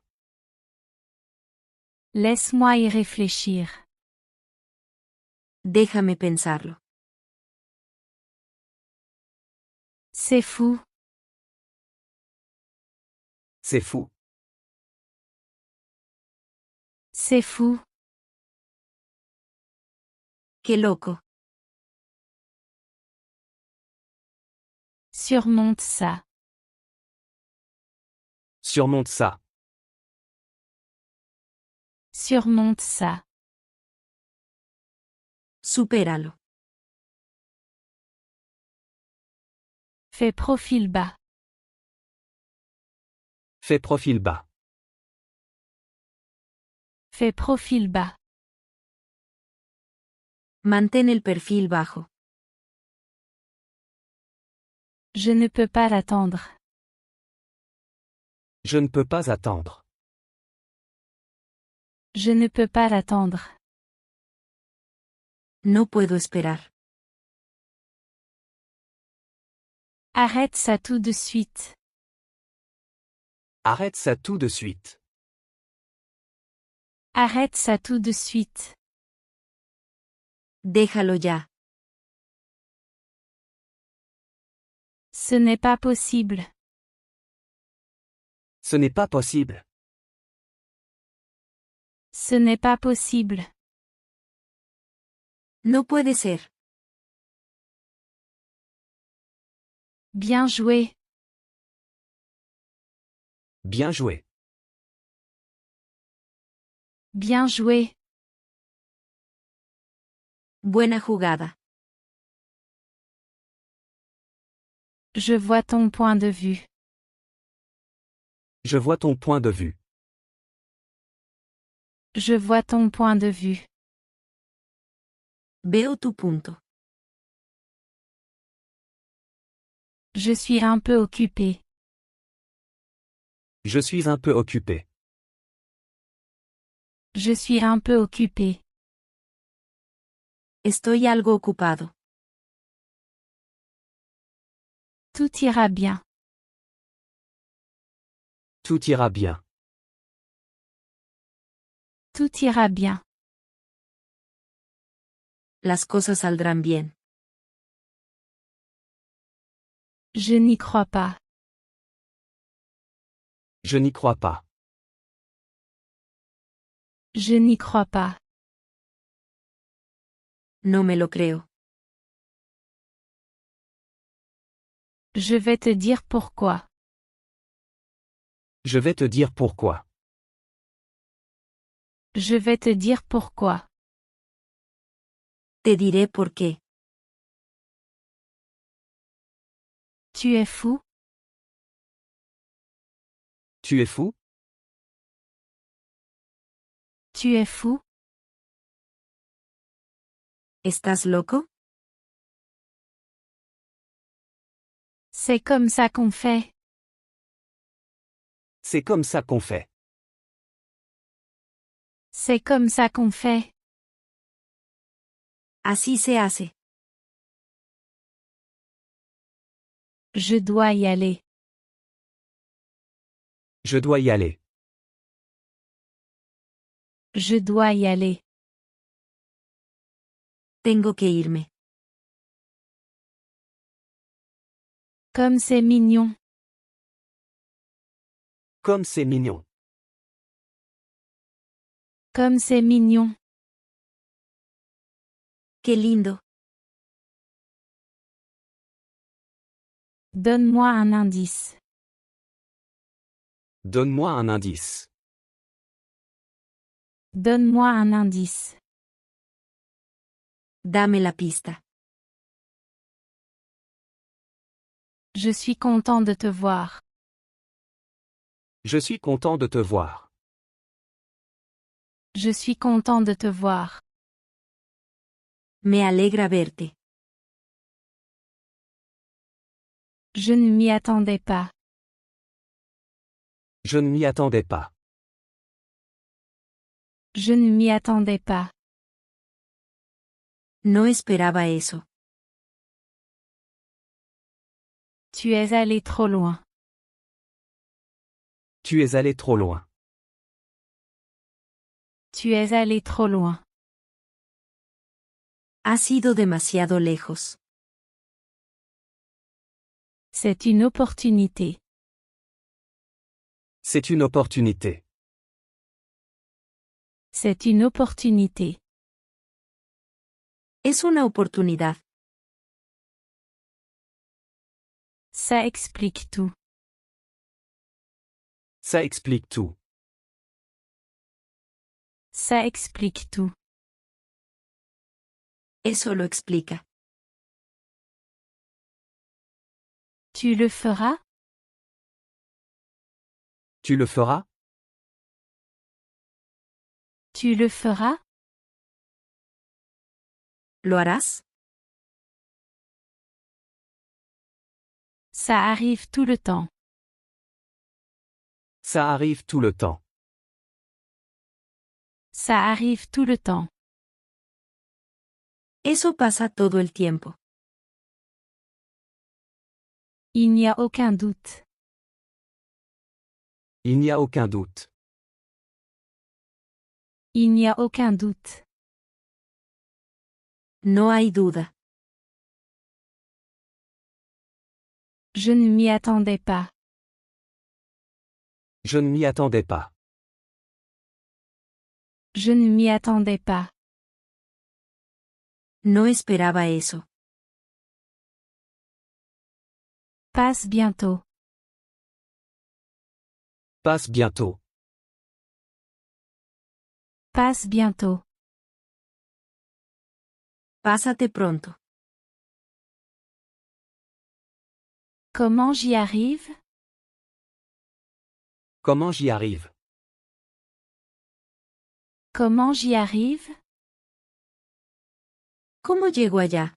Laisse-moi y réfléchir. Déjame pensarlo. C'est fou. C'est fou. C'est fou. Qué loco. Surmonte ça. Surmonte ça. Surmonte ça. Supéralo. Fais profil bas. Fais profil bas. Fais profil bas. Mantén el perfil bajo. Je ne peux pas l'attendre. Je ne peux pas attendre. Je ne peux pas l'attendre. No puedo esperar. Arrête ça tout de suite. Arrête ça tout de suite. Arrête ça tout de suite. Déjalo ya. Ce n'est pas possible. Ce n'est pas possible. Ce n'est pas possible. No puede ser. Bien joué. Bien joué. Bien joué. Buena jugada. Je vois ton point de vue. Je vois ton point de vue. Je vois ton point de vue. Veo tu punto. Je suis un peu occupé. Je suis un peu occupé. Je suis un peu occupé. Estoy algo ocupado. Tout ira bien. Tout ira bien. Tout ira bien. Las cosas saldrán bien. Je n'y crois pas. Je n'y crois pas. Je n'y crois pas. No me lo creo. Je vais te dire pourquoi. Je vais te dire pourquoi. Je vais te dire pourquoi. Te diré por qué. Tu es fou? Tu es fou? Tu es fou? ¿Estás loco? C'est comme ça qu'on fait. C'est comme ça qu'on fait. C'est comme ça qu'on fait. Así se hace. Je dois y aller. Je dois y aller. Je dois y aller. Tengo que irme. Comme c'est mignon. Comme c'est mignon. Comme c'est mignon. Qué lindo. Donne-moi un indice. Donne-moi un indice. Donne-moi un indice. Dame la pista. Je suis content de te voir. Je suis content de te voir. Je suis content de te voir. Me alegra verte. Je ne m'y attendais pas. Je ne m'y attendais pas. Je ne m'y attendais pas. No esperaba eso. Tu es allé trop loin. Tu es allé trop loin. Tu es allé trop loin. Has ido demasiado lejos. C'est une opportunité. C'est une opportunité. C'est une opportunité. Es una oportunidad. Ça explique tout. Ça explique tout. Ça explique tout. Eso lo explica. Tu le feras? Tu le feras? Tu le feras? ¿Lo harás? Ça arrive tout le temps. Ça arrive tout le temps. Ça arrive tout le temps. Eso pasa todo el tiempo. Il n'y a aucun doute. Il n'y a aucun doute. Il n'y a aucun doute. No hay duda. Je ne m'y attendais pas. Je ne m'y attendais pas. Je ne m'y attendais pas. No esperaba eso. Passe bientôt. Passe bientôt. Passe bientôt. Pásate pronto. Comment j'y arrive? Comment j'y arrive? Comment j'y arrive? ¿Cómo llego allá?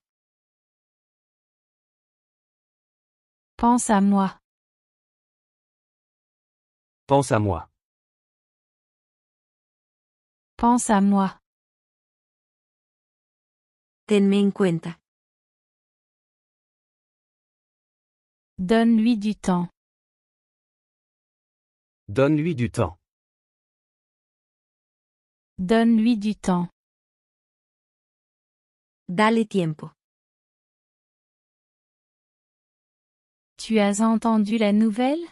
Pense à moi. Pense à moi. Pense à moi. Tenme en cuenta. Donne-lui du temps. Donne-lui du temps. Donne-lui du temps. Dale tiempo. Tu as entendu la nouvelle?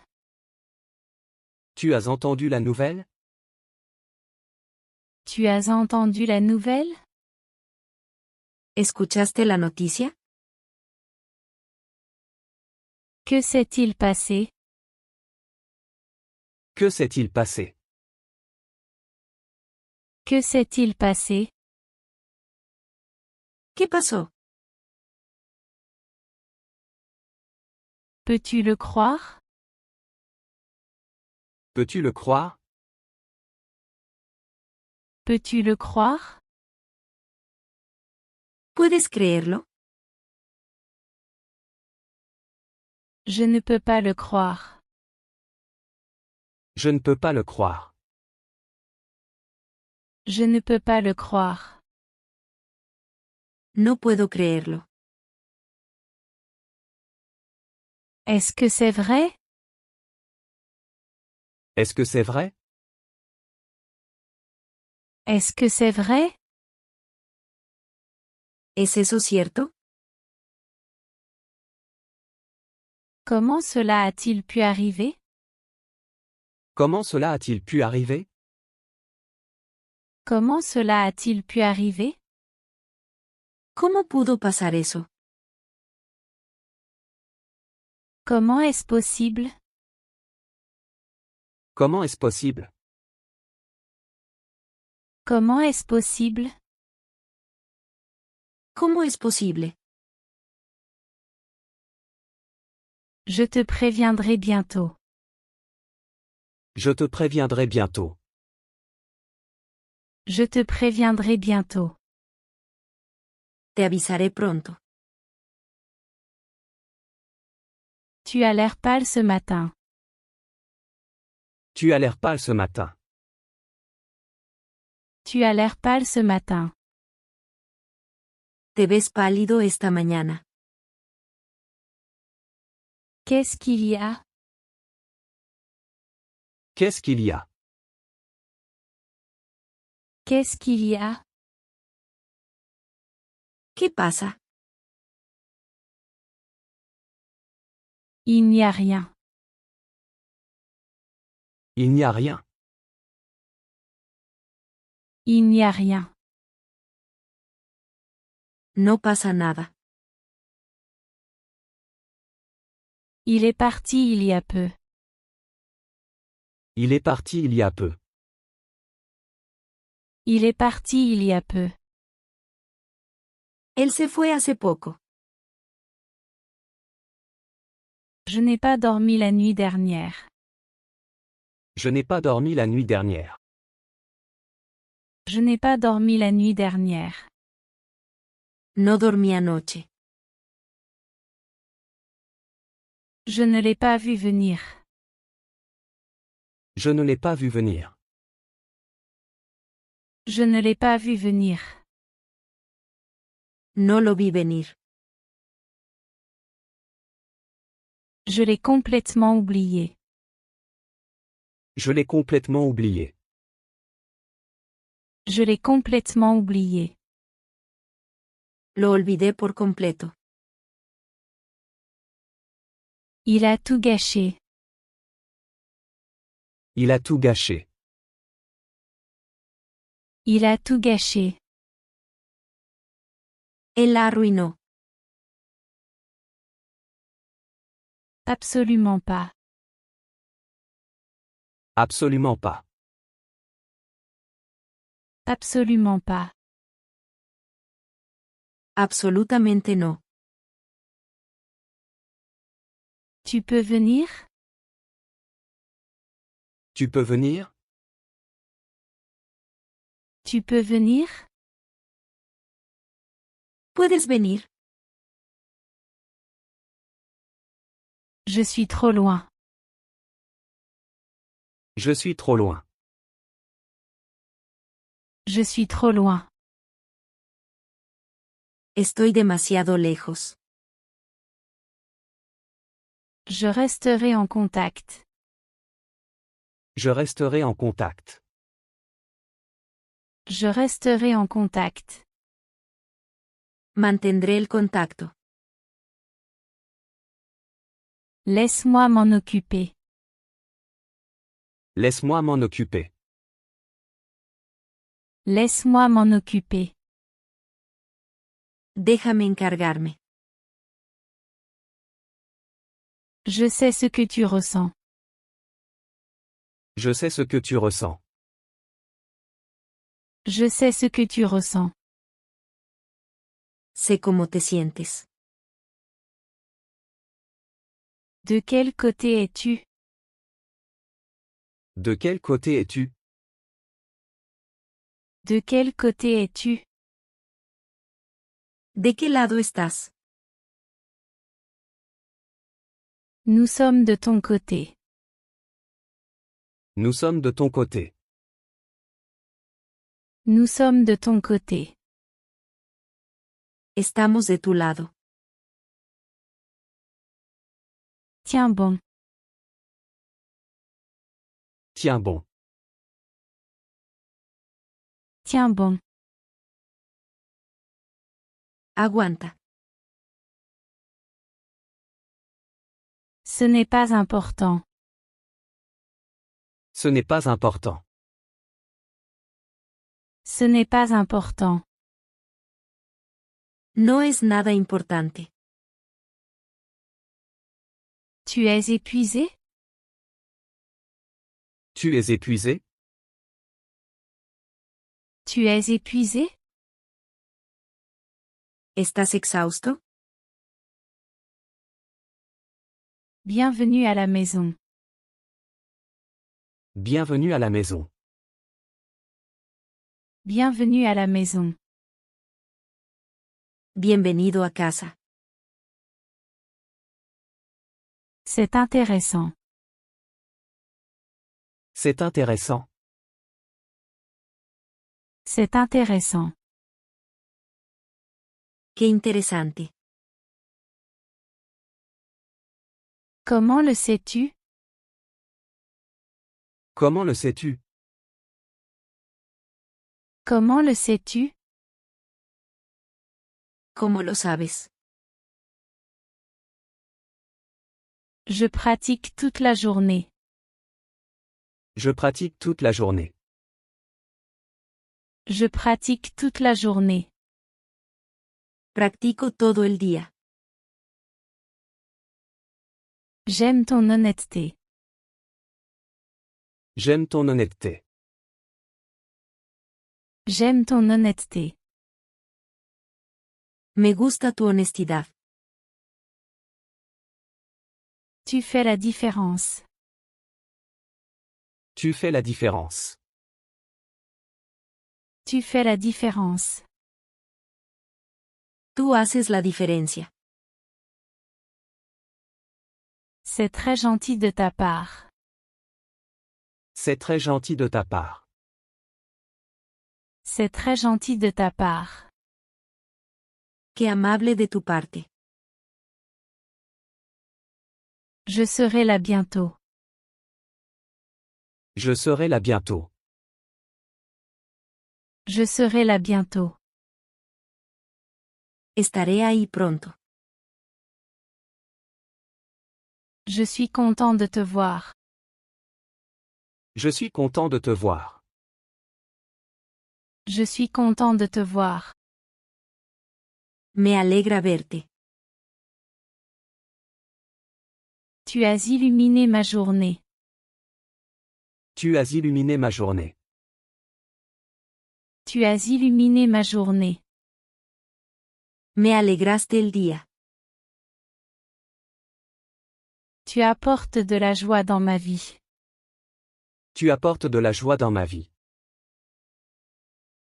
Tu as entendu la nouvelle? Tu as entendu la nouvelle? ¿Escuchaste la noticia? Que s'est-il passé? Que s'est-il passé? Que s'est-il passé? ¿Qué pasó? Peux-tu le croire? Peux-tu le croire? Peux-tu le croire? ¿Puedes creerlo? Je ne peux pas le croire. Je ne peux pas le croire. Je ne peux pas le croire. No puedo creerlo. Est-ce que c'est vrai? Est-ce que c'est vrai? Est-ce que c'est vrai? ¿Es eso cierto? Comment cela a-t-il pu arriver? Comment cela a-t-il pu arriver? Comment cela a-t-il pu arriver? ¿Cómo pudo pasar eso? Comment est-ce possible? Comment est-ce possible? Comment est-ce possible? ¿Cómo es posible? Je te préviendrai bientôt. Je te préviendrai bientôt. Je te préviendrai bientôt. Te avisaré pronto. Tu as l'air pâle ce matin. Tu as l'air pâle ce matin. Tu as l'air pâle ce matin. Te ves pálido esta mañana. Qu'est-ce qu'il y a? Qu'est-ce qu'il y a? Qu'est-ce qu'il y a? ¿Qué pasa? Il n'y a rien. Il n'y a rien. Il n'y a rien. No pasa nada. Il est parti il y a peu. Il est parti il y a peu. Il est parti il y a peu. Él se fue hace poco. Je n'ai pas dormi la nuit dernière. Je n'ai pas dormi la nuit dernière. Je n'ai pas dormi la nuit dernière. No dormí anoche. Je ne l'ai pas vu venir. Je ne l'ai pas vu venir. Je ne l'ai pas vu venir. No lo vi venir. Je l'ai complètement oublié. Je l'ai complètement oublié. Je l'ai complètement oublié. Lo olvidé por completo. Il a tout gâché. Il a tout gâché. Il a tout gâché. Él la arruinó. Absolument pas. Absolument pas. Absolument pas. Absolutamente no. Tu peux venir? Tu peux venir? Tu peux venir? ¿Puedes venir? Je suis trop loin. Je suis trop loin. Je suis trop loin. Estoy demasiado lejos. Je resterai en contact. Je resterai en contact. Je resterai en contact. Mantendré el contacto. Laisse-moi m'en occuper. Laisse-moi m'en occuper. Laisse-moi m'en occuper. Déjame encargarme. Je sais ce que tu ressens. Je sais ce que tu ressens. Je sais ce que tu ressens. Sé cómo te sientes. De quel côté es-tu? De quel côté es-tu? De quel côté es-tu? ¿De qué lado estás? Nous sommes de ton côté. Nous sommes de ton côté. Nous sommes de ton côté. Estamos de tu lado. Tiens bon. Tiens bon. Tiens bon. Aguanta. Ce n'est pas important. Ce n'est pas important. Ce n'est pas important. No es nada importante. Tu es épuisé? Tu es épuisé? Tu es épuisé? ¿Estás exhausto? Bienvenue à la maison. Bienvenue à la maison. Bienvenue à la maison. Bienvenido a casa. C'est intéressant. C'est intéressant. C'est intéressant. Qué interesante. Comment le sais-tu? Comment le sais-tu? Comment le sais-tu? ¿Cómo lo sabes? Je pratique toute la journée. Je pratique toute la journée. Je pratique toute la journée. Practico todo el día. J'aime ton honnêteté. J'aime ton honnêteté. J'aime ton honnêteté. Me gusta tu honestidad. Tu fais la différence. Tu fais la différence. Tu fais la différence. Tú haces la diferencia. C'est très gentil de ta part. C'est très gentil de ta part. C'est très gentil de ta part. Qué amable de tu parte. Je serai là bientôt. Je serai là bientôt. Je serai là bientôt. Estaré ahí pronto. Je suis content de te voir. Je suis content de te voir. Je suis content de te voir. Me alegra verte. Tu as illuminé ma journée. Tu as illuminé ma journée. Tu as illuminé ma journée. Me alegraste el día. Tu apportes de la joie dans ma vie. Tu apportes de la joie dans ma vie.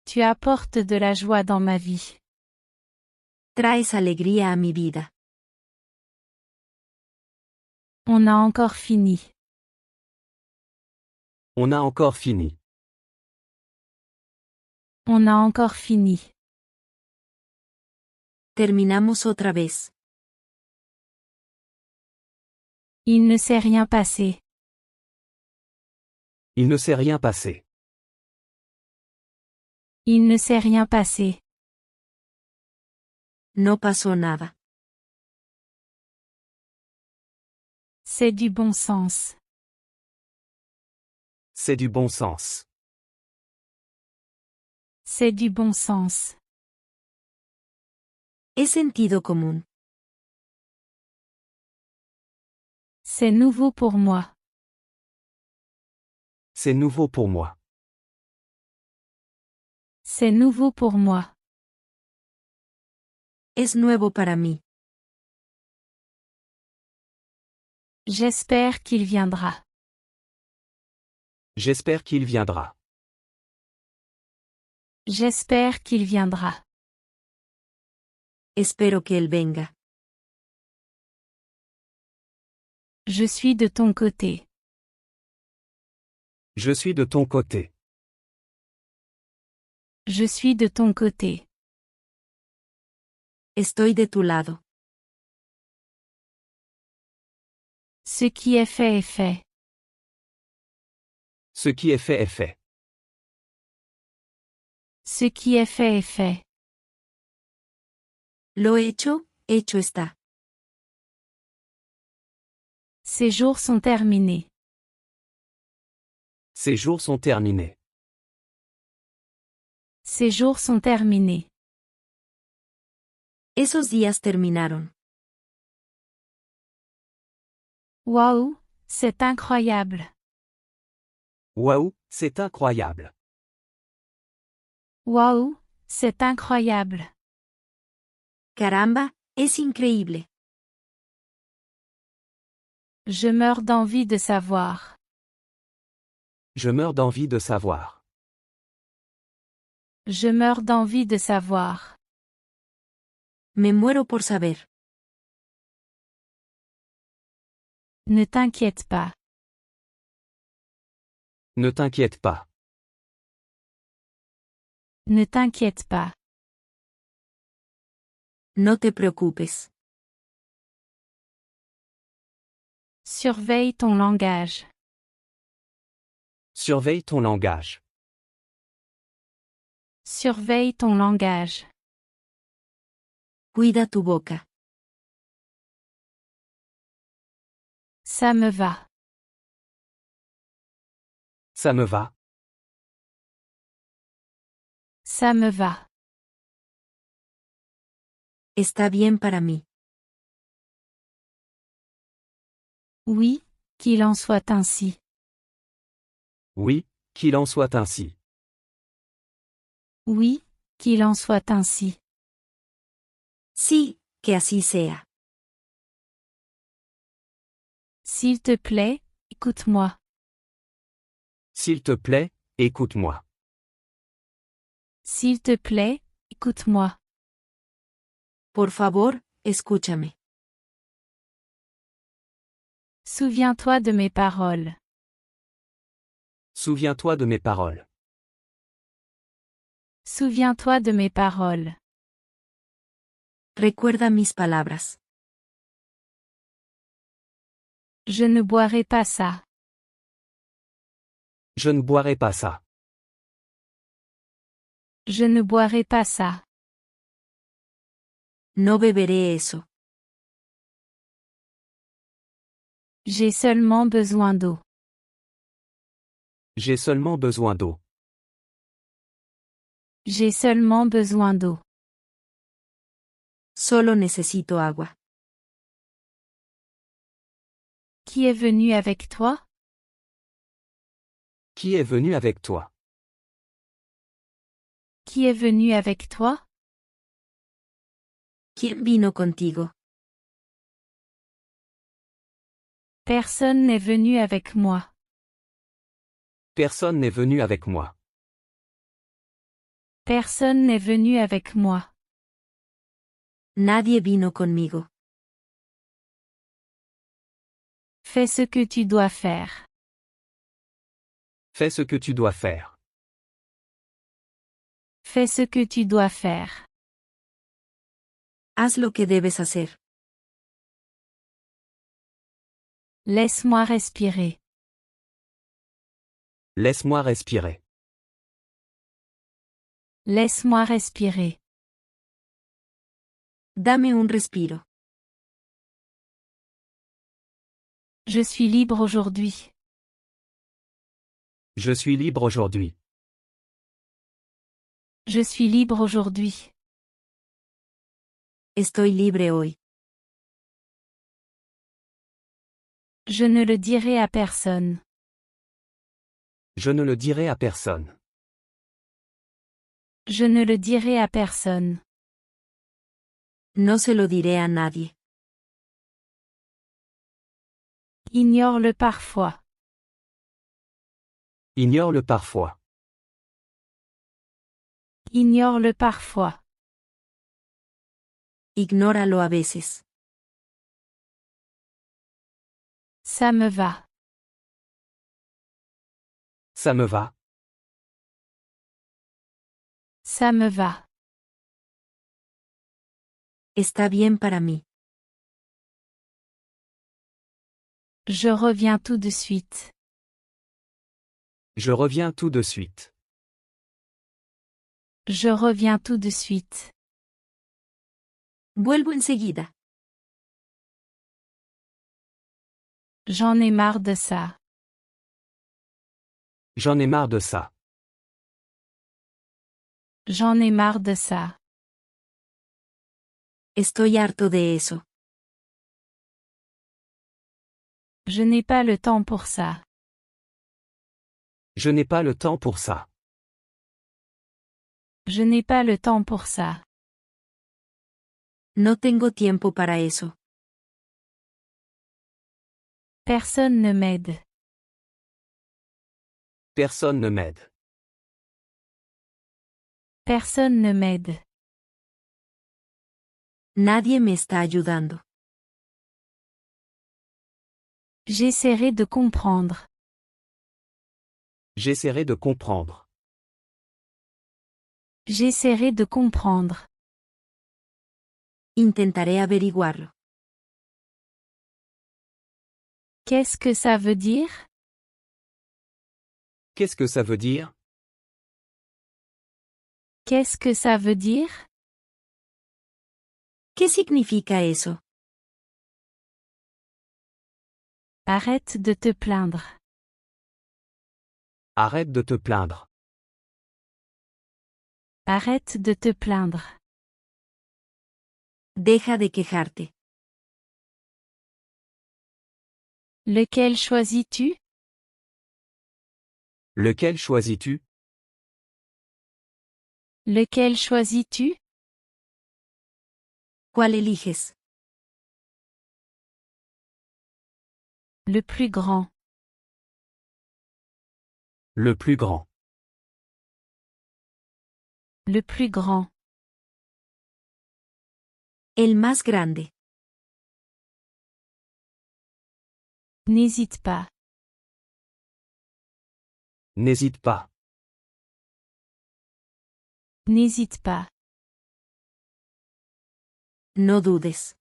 Tu apportes de la joie dans ma vie. Traes alegría a mi vida. On a encore fini. On a encore fini. On a encore fini. Terminamos otra vez. Il ne s'est rien passé. Il ne s'est rien passé. Il ne s'est rien passé. No pasó nada. C'est du bon sens. C'est du bon sens. C'est du bon sens. Es sentido común. C'est nouveau pour moi. C'est nouveau pour moi. C'est nouveau pour moi. Es nuevo para mí. J'espère qu'il viendra. J'espère qu'il viendra. J'espère qu'il viendra. Espero que él venga. Je suis de ton côté. Je suis de ton côté. Je suis de ton côté. Estoy de tu lado. Ce qui est fait est fait. Ce qui est fait est fait. Ce qui est fait est fait. Lo hecho, hecho está. Ces jours sont terminés. Ces jours sont terminés. Ces jours sont terminés. Esos días terminaron. Waouh, c'est incroyable. Waouh, c'est incroyable. Waouh, c'est incroyable. Caramba, es increíble. Je meurs d'envie de savoir. Je meurs d'envie de savoir. Je meurs d'envie de savoir. Me muero por saber. Ne t'inquiète pas. Ne t'inquiète pas. Ne t'inquiète pas. No te preocupes. Surveille ton langage. Surveille ton langage. Surveille ton langage. Cuida tu boca. Ça me va. Ça me va. Ça me va. Está bien para mí. Oui, qu'il en soit ainsi. Oui, qu'il en soit ainsi. Oui, qu'il en soit ainsi. Sí, que así sea. S'il te plaît, écoute-moi. S'il te plaît, écoute-moi. S'il te plaît, écoute-moi. Por favor, escúchame. Souviens-toi de mes paroles. Souviens-toi de mes paroles. Souviens-toi de mes paroles. Recuerda mis palabras. Je ne boirai pas ça. Je ne boirai pas ça. Je ne boirai pas ça. No beberé eso. J'ai seulement besoin d'eau. J'ai seulement besoin d'eau. J'ai seulement besoin d'eau. Solo necesito agua. Qui est venu avec toi? Qui est venu avec toi? Qui est venu avec toi? ¿Quién vino contigo? Personne n'est venu avec moi. Personne n'est venu avec moi. Personne n'est venu avec moi. Nadie vino conmigo. Fais ce que tu dois faire. Fais ce que tu dois faire. Fais ce que tu dois faire. Haz lo que debes hacer. Laisse-moi respirer. Laisse-moi respirer. Laisse-moi respirer. Dame un respiro. Je suis libre aujourd'hui. Je suis libre aujourd'hui. Je suis libre aujourd'hui. Estoy libre hoy. Je ne le dirai à personne. Je ne le dirai à personne. Je ne le dirai à personne. No se lo diré a nadie. Ignore-le parfois. Ignore-le parfois. Ignore-le parfois. Ignóralo a veces. Ça me va. Ça me va. Ça me va. Está bien para mí. Je reviens tout de suite. Je reviens tout de suite. Je reviens tout de suite. Vuelvo enseguida. J'en ai marre de ça. J'en ai marre de ça. J'en ai marre de ça. Estoy harto de eso. Je n'ai pas le temps pour ça. Je n'ai pas le temps pour ça. Je n'ai pas le temps pour ça. No tengo tiempo para eso. Personne ne m'aide. Personne ne m'aide. Personne ne m'aide. Nadie me está ayudando. J'essaierai de comprendre. J'essaierai de comprendre. J'essaierai de comprendre. Intentaré averiguarlo. Qu'est-ce que ça veut dire? Qu'est-ce que ça veut dire? Qu'est-ce que ça veut dire? ¿Qué significa eso? Arrête de te plaindre. Arrête de te plaindre. Arrête de te plaindre. Deja de quejarte. Lequel choisis-tu? Lequel choisis-tu? Lequel choisis-tu? ¿Cuál eliges? Le plus grand. Le plus grand. Le plus grand. El más grande. N'hésite pas. N'hésite pas. N'hésite pas. No dudes.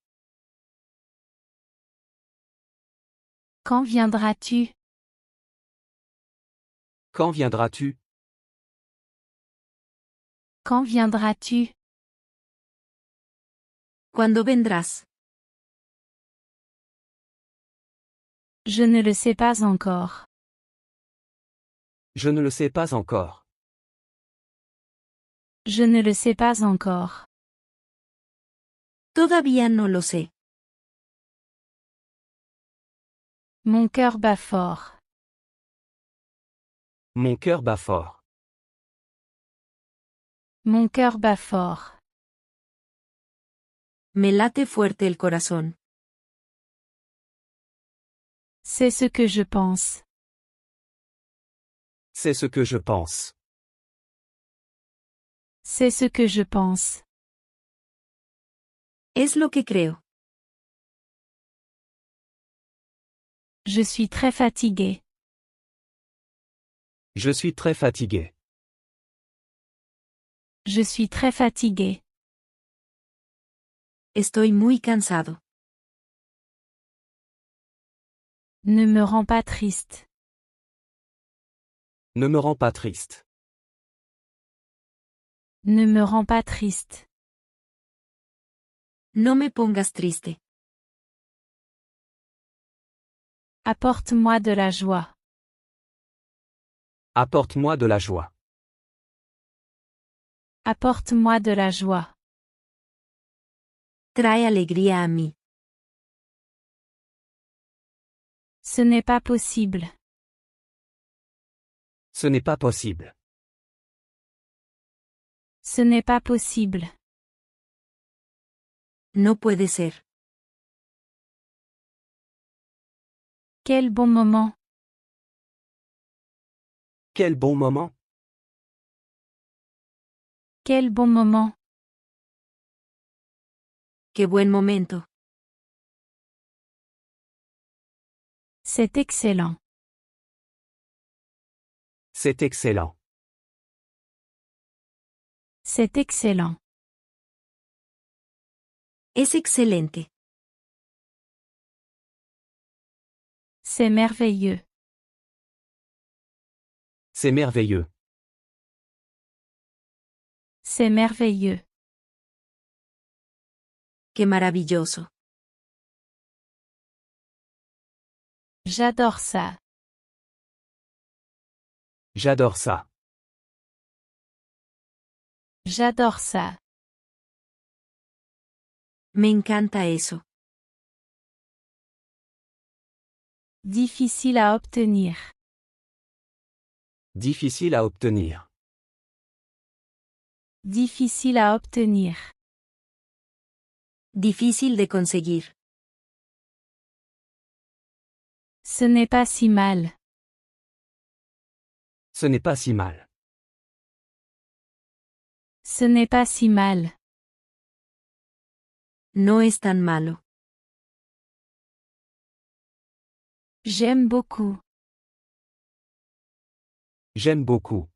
Quand viendras-tu? Quand viendras-tu? Quand viendras-tu? ¿Cuándo vendrás? Je ne le sais pas encore. Je ne le sais pas encore. Je ne le sais pas encore. Todavía no lo sé. Mon cœur bat fort. Mon cœur bat fort. Mon cœur bat fort. Me late fuerte el corazón. C'est ce que je pense. C'est ce que je pense. C'est ce que je pense. Es lo que creo. Je suis très fatigué. Je suis très fatigué. Je suis très fatigué. Estoy muy cansado. Ne me rends pas triste. Ne me rends pas triste. Ne me rends pas triste. No me pongas triste. Apporte-moi de la joie. Apporte-moi de la joie. Apporte-moi de la joie. Trae alegría a mí. Ce n'est pas possible. Ce n'est pas possible. Ce n'est pas possible. No puede ser. Quel bon moment. Quel bon moment. Quel bon moment. Qué buen momento. C'est excellent. C'est excellent. C'est excellent. Es excelente. C'est merveilleux. C'est merveilleux. C'est merveilleux. Qué maravilloso. J'adore ça. J'adore ça. J'adore ça. Me encanta eso. Difficile à obtenir. Difficile à obtenir. Difficile à obtenir. Difícil de conseguir. Ce n'est pas si mal. Ce n'est pas si mal. Ce n'est pas si mal. No es tan malo. J'aime beaucoup. J'aime beaucoup.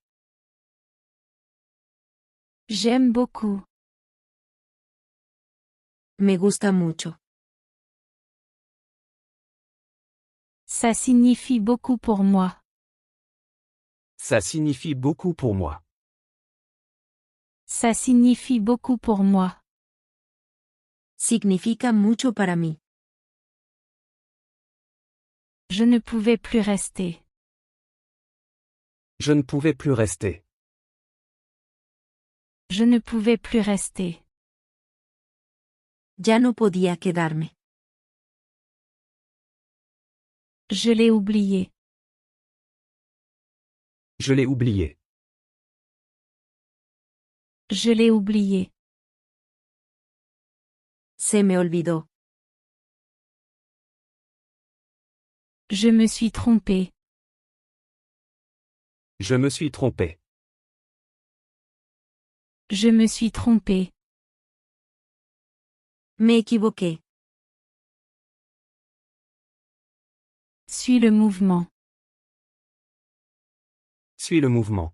J'aime beaucoup. Me gusta mucho. Ça signifie beaucoup pour moi. Ça signifie beaucoup pour moi. Ça signifie beaucoup pour moi. Significa mucho para mí. Je ne pouvais plus rester. Je ne pouvais plus rester. Je ne pouvais plus rester. Ya no podía quedarme. Je l'ai oublié. Je l'ai oublié. Je l'ai oublié. Se me olvidó. Je me suis trompé. Je me suis trompé. Je me suis trompé. Me equivoqué. Suis le mouvement. Suis le mouvement.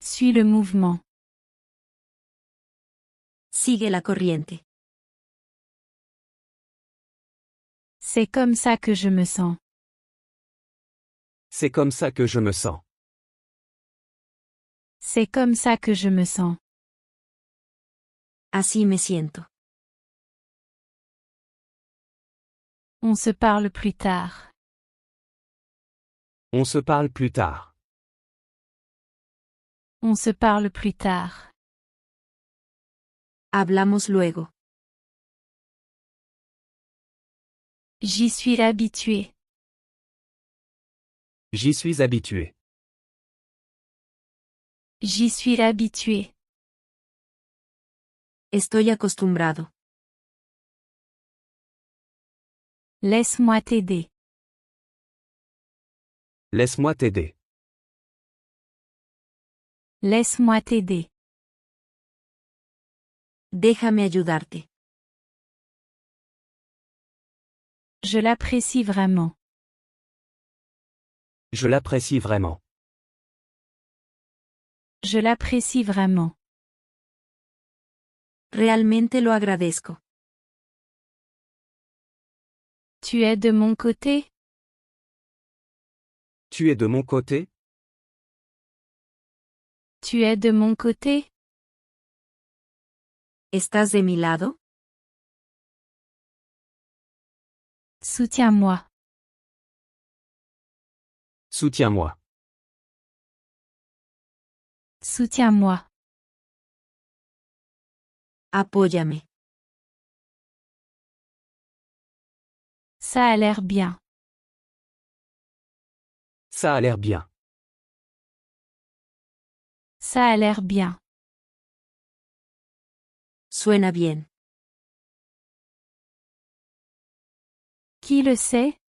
Suis le mouvement. Sigue la corriente. C'est comme ça que je me sens. C'est comme ça que je me sens. C'est comme ça que je me sens. Así me siento. On se parle plus tard. On se parle plus tard. On se parle plus tard. Hablamos luego. J'y suis habitué. J'y suis habitué. J'y suis habitué. Estoy acostumbrado. Laisse-moi t'aider. Laisse-moi t'aider. Laisse-moi t'aider. Déjame ayudarte. Je l'apprécie vraiment. Je l'apprécie vraiment. Je l'apprécie vraiment. Realmente lo agradezco. Tu es de mon côté? Tu es de mon côté? Tu es de mon côté? ¿Estás de mi lado? Soutiens-moi. Soutiens-moi. Soutiens-moi. Apóyame. Ça a l'air bien. Ça a l'air bien. Ça a l'air bien. Suena bien. Qui le sait?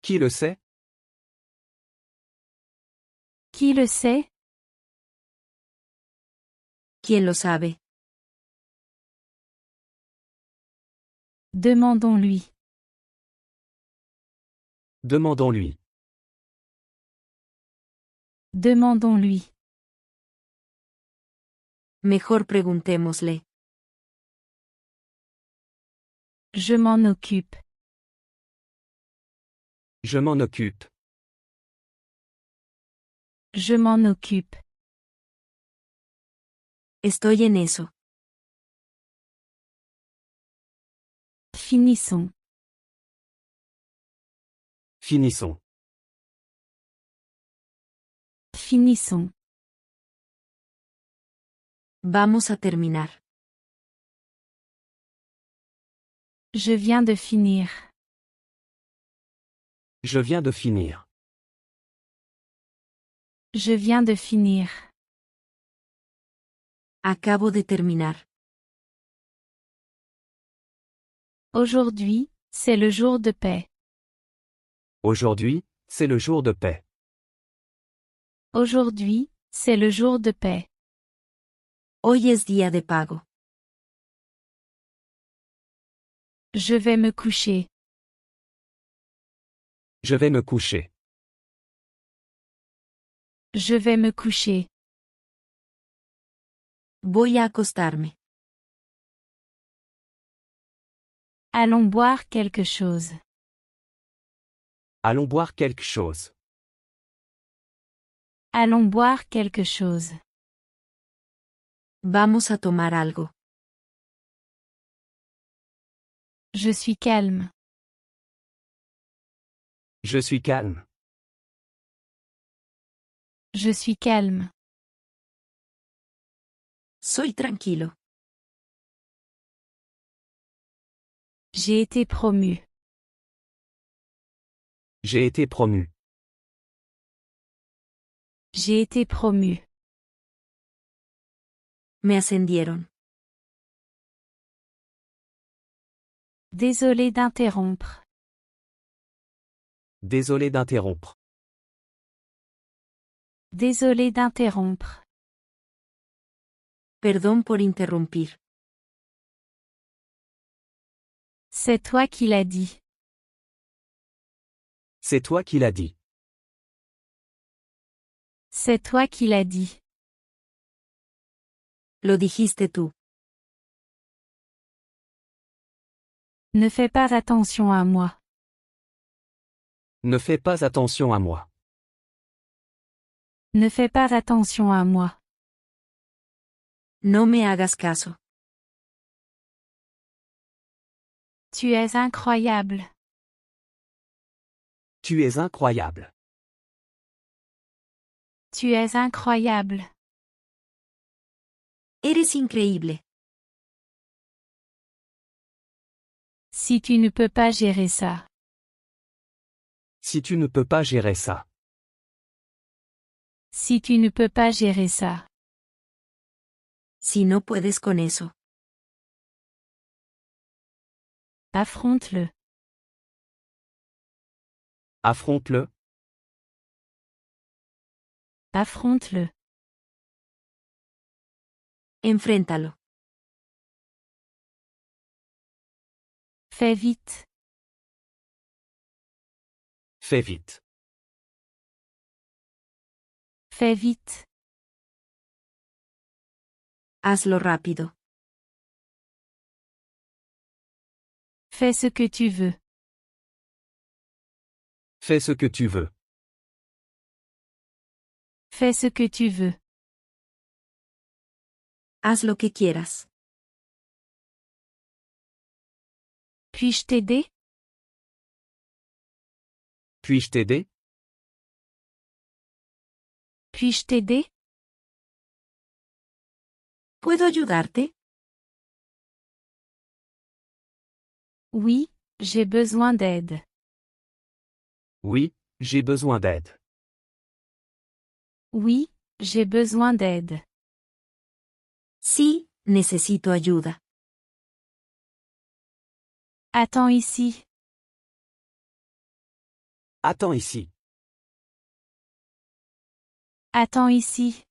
Qui le sait? Qui le sait? ¿Quién lo sabe? Demandons-lui. Demandons-lui. Demandons-lui. Mejor preguntémosle. Je m'en occupe. Je m'en occupe. Je m'en occupe. Estoy en eso. Finissons. Finissons. Finissons. Vamos a terminar. Je viens de finir. Je viens de finir. Je viens de finir. Acabo de terminar. Aujourd'hui, c'est le jour de paix. Aujourd'hui, c'est le jour de paix. Aujourd'hui, c'est le jour de paix. Hoy es día de pago. Je vais me coucher. Je vais me coucher. Je vais me coucher. Voy a acostarme. Allons boire quelque chose. Allons boire quelque chose. Allons boire quelque chose. Vamos a tomar algo. Je suis calme. Je suis calme. Je suis calme. Soy tranquilo. J'ai été promu. J'ai été promu. J'ai été promu. Me ascendieron. Désolé d'interrompre. Désolé d'interrompre. Désolé d'interrompre. Perdón por interrumpir. C'est toi qui l'as dit. C'est toi qui l'as dit. C'est toi qui l'as dit. Lo dijiste tú. Ne fais pas attention à moi. Ne fais pas attention à moi. Ne fais pas attention à moi. No me hagas caso. Tu es incroyable. Tu es incroyable. Tu es incroyable. Eres increíble. Si tu ne peux pas gérer ça. Si tu ne peux pas gérer ça. Si tu ne peux pas gérer ça. Si no puedes con eso. Affronte-le. Affronte-le. Affronte-le. Enfréntalo. Fais vite. Fais vite. Fais vite. Hazlo rápido. Fais ce que tu veux. Fais ce que tu veux. Fais ce que tu veux. Haz lo que quieras. Puis-je t'aider? Puis-je t'aider? Puis-je t'aider? ¿Puedo ayudarte? Oui, j'ai besoin d'aide. Oui, j'ai besoin d'aide. Oui, j'ai besoin d'aide. Sí, necesito ayuda. Attends ici. Attends ici. Attends ici.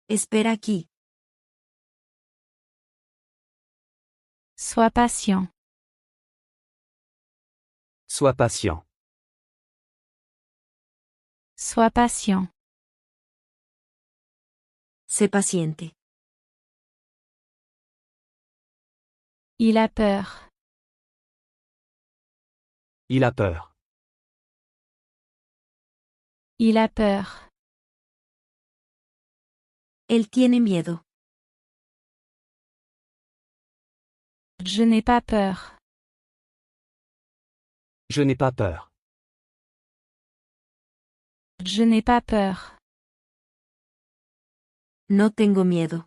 Espera aquí. Sois patient. Sois patient. Sois patient. Sé paciente. Il a peur. Il a peur. Il a peur. Él tiene miedo. Je n'ai pas peur. Je n'ai pas peur. Je n'ai pas peur. No tengo miedo.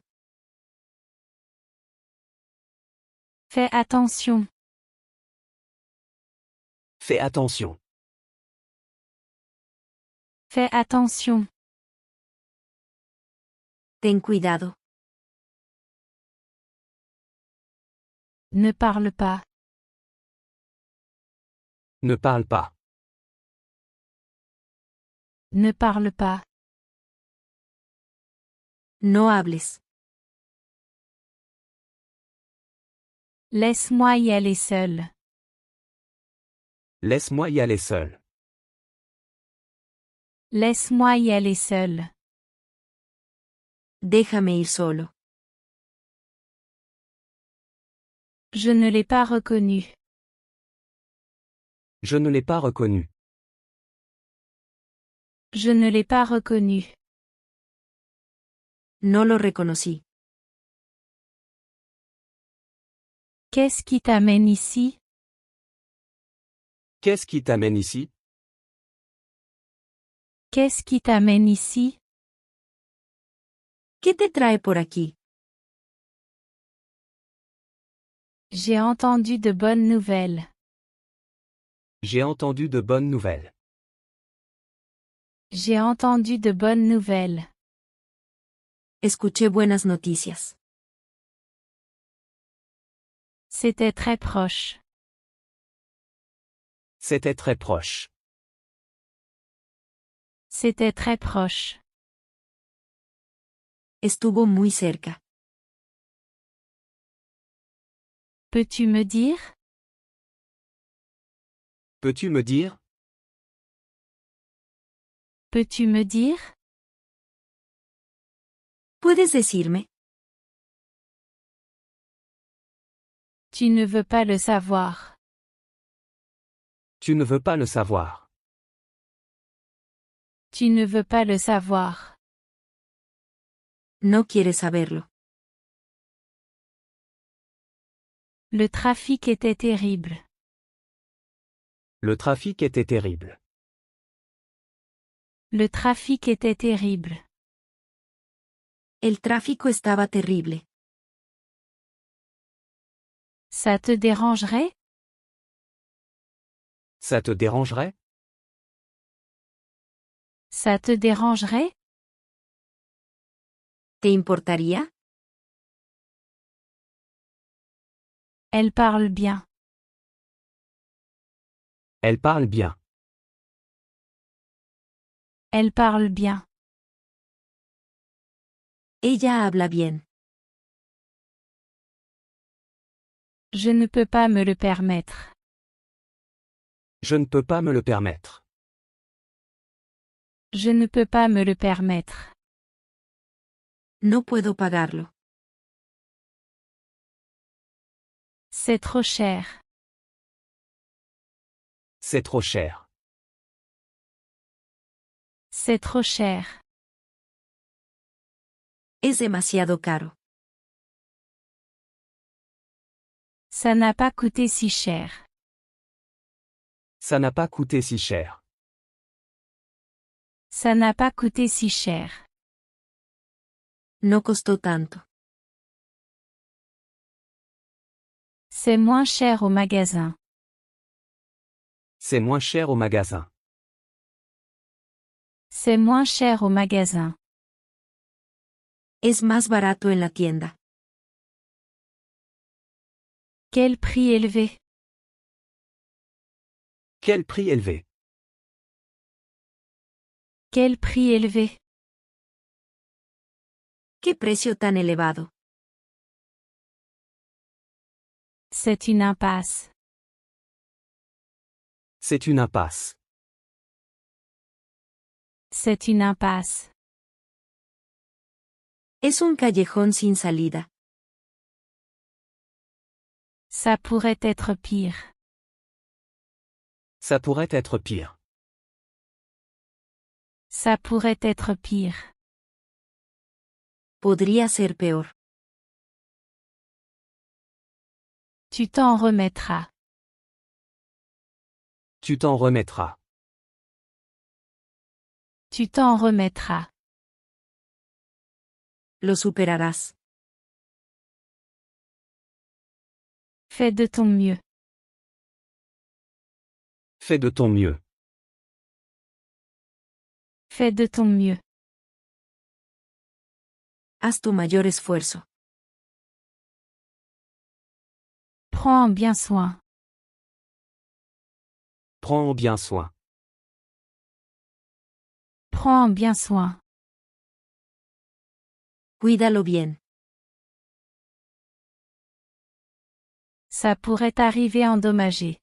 Fais attention. Fais attention. Fais attention. Ten cuidado. Ne parle pas. Ne parle pas. Ne parle pas. No hables. Laisse-moi y aller seul. Laisse-moi y aller seul. Laisse-moi y aller seul. Déjame ir solo. Je ne l'ai pas reconnu. Je ne l'ai pas reconnu. Je ne l'ai pas reconnu. No lo reconocí. Qu'est-ce qui t'amène ici? Qu'est-ce qui t'amène ici? Qu'est-ce qui t'amène ici? ¿Qué te trae por aquí? J'ai entendu de bonnes nouvelles. J'ai entendu de bonnes nouvelles. J'ai entendu de bonnes nouvelles. Escuché buenas noticias. C'était très proche. C'était très proche. C'était très proche. Estuvo muy cerca. Peux-tu me dire? Peux-tu me dire? Peux-tu me dire? ¿Puedes decirme? Tu ne veux pas le savoir. Tu ne veux pas le savoir. Tu ne veux pas le savoir. No quieres saberlo. Le trafic était terrible. Le trafic était terrible. Le trafic était terrible. El tráfico estaba terrible. Ça te dérangerait? Ça te dérangerait? Ça te dérangerait? ¿Te importaría? Elle parle bien. Elle parle bien. Elle parle bien. Ella habla bien. Je ne peux pas me le permettre. Je ne peux pas me le permettre. Je ne peux pas me le permettre. No puedo pagarlo. C'est trop cher. C'est trop cher. C'est trop cher. Es demasiado caro. Ça n'a pas coûté si cher. Ça n'a pas coûté si cher. Ça n'a pas coûté si cher. No costó tanto. C'est moins cher au magasin. C'est moins cher au magasin. C'est moins cher au magasin. Es más barato en la tienda. Quel prix élevé. Quel prix élevé. Quel prix élevé. ¿Qué precio tan elevado? C'est une impasse. C'est une impasse. C'est une impasse. Es un callejón sin salida. Ça pourrait être pire. Ça pourrait être pire. Ça pourrait être pire. Podría ser peor. Tu t'en remettras. Tu t'en remettras. Tu t'en remettras. Lo superarás. Fais de ton mieux. Fais de ton mieux. Fais de ton mieux. Haz tu mayor esfuerzo. Prends bien soin. Prends bien soin. Prends bien soin. Cuídalo bien. Ça pourrait arriver endommagé.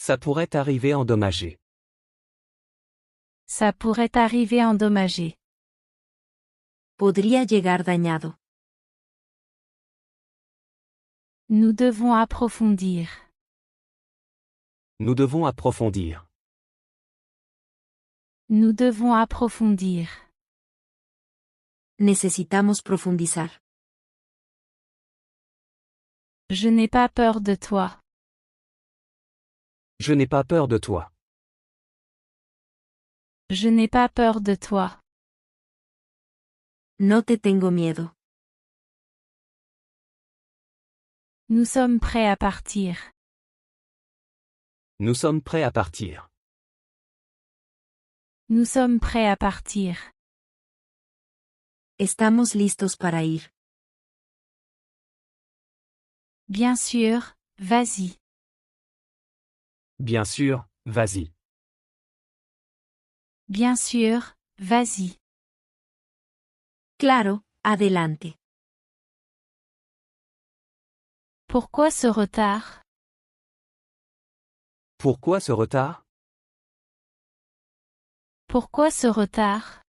Ça pourrait arriver endommagé. Ça pourrait arriver endommagé. Podría llegar dañado. Nous devons approfondir. Nous devons approfondir. Nous devons approfondir. Necesitamos profundizar. Je n'ai pas peur de toi. Je n'ai pas peur de toi. Je n'ai pas peur de toi. No te tengo miedo. Nous sommes prêts à partir. Nous sommes prêts à partir. Nous sommes prêts à partir. Estamos listos para ir. Bien sûr, vas-y. Bien sûr, vas-y. Bien sûr, vas-y. Claro, adelante. Pourquoi ce retard? Pourquoi ce retard? Pourquoi ce retard?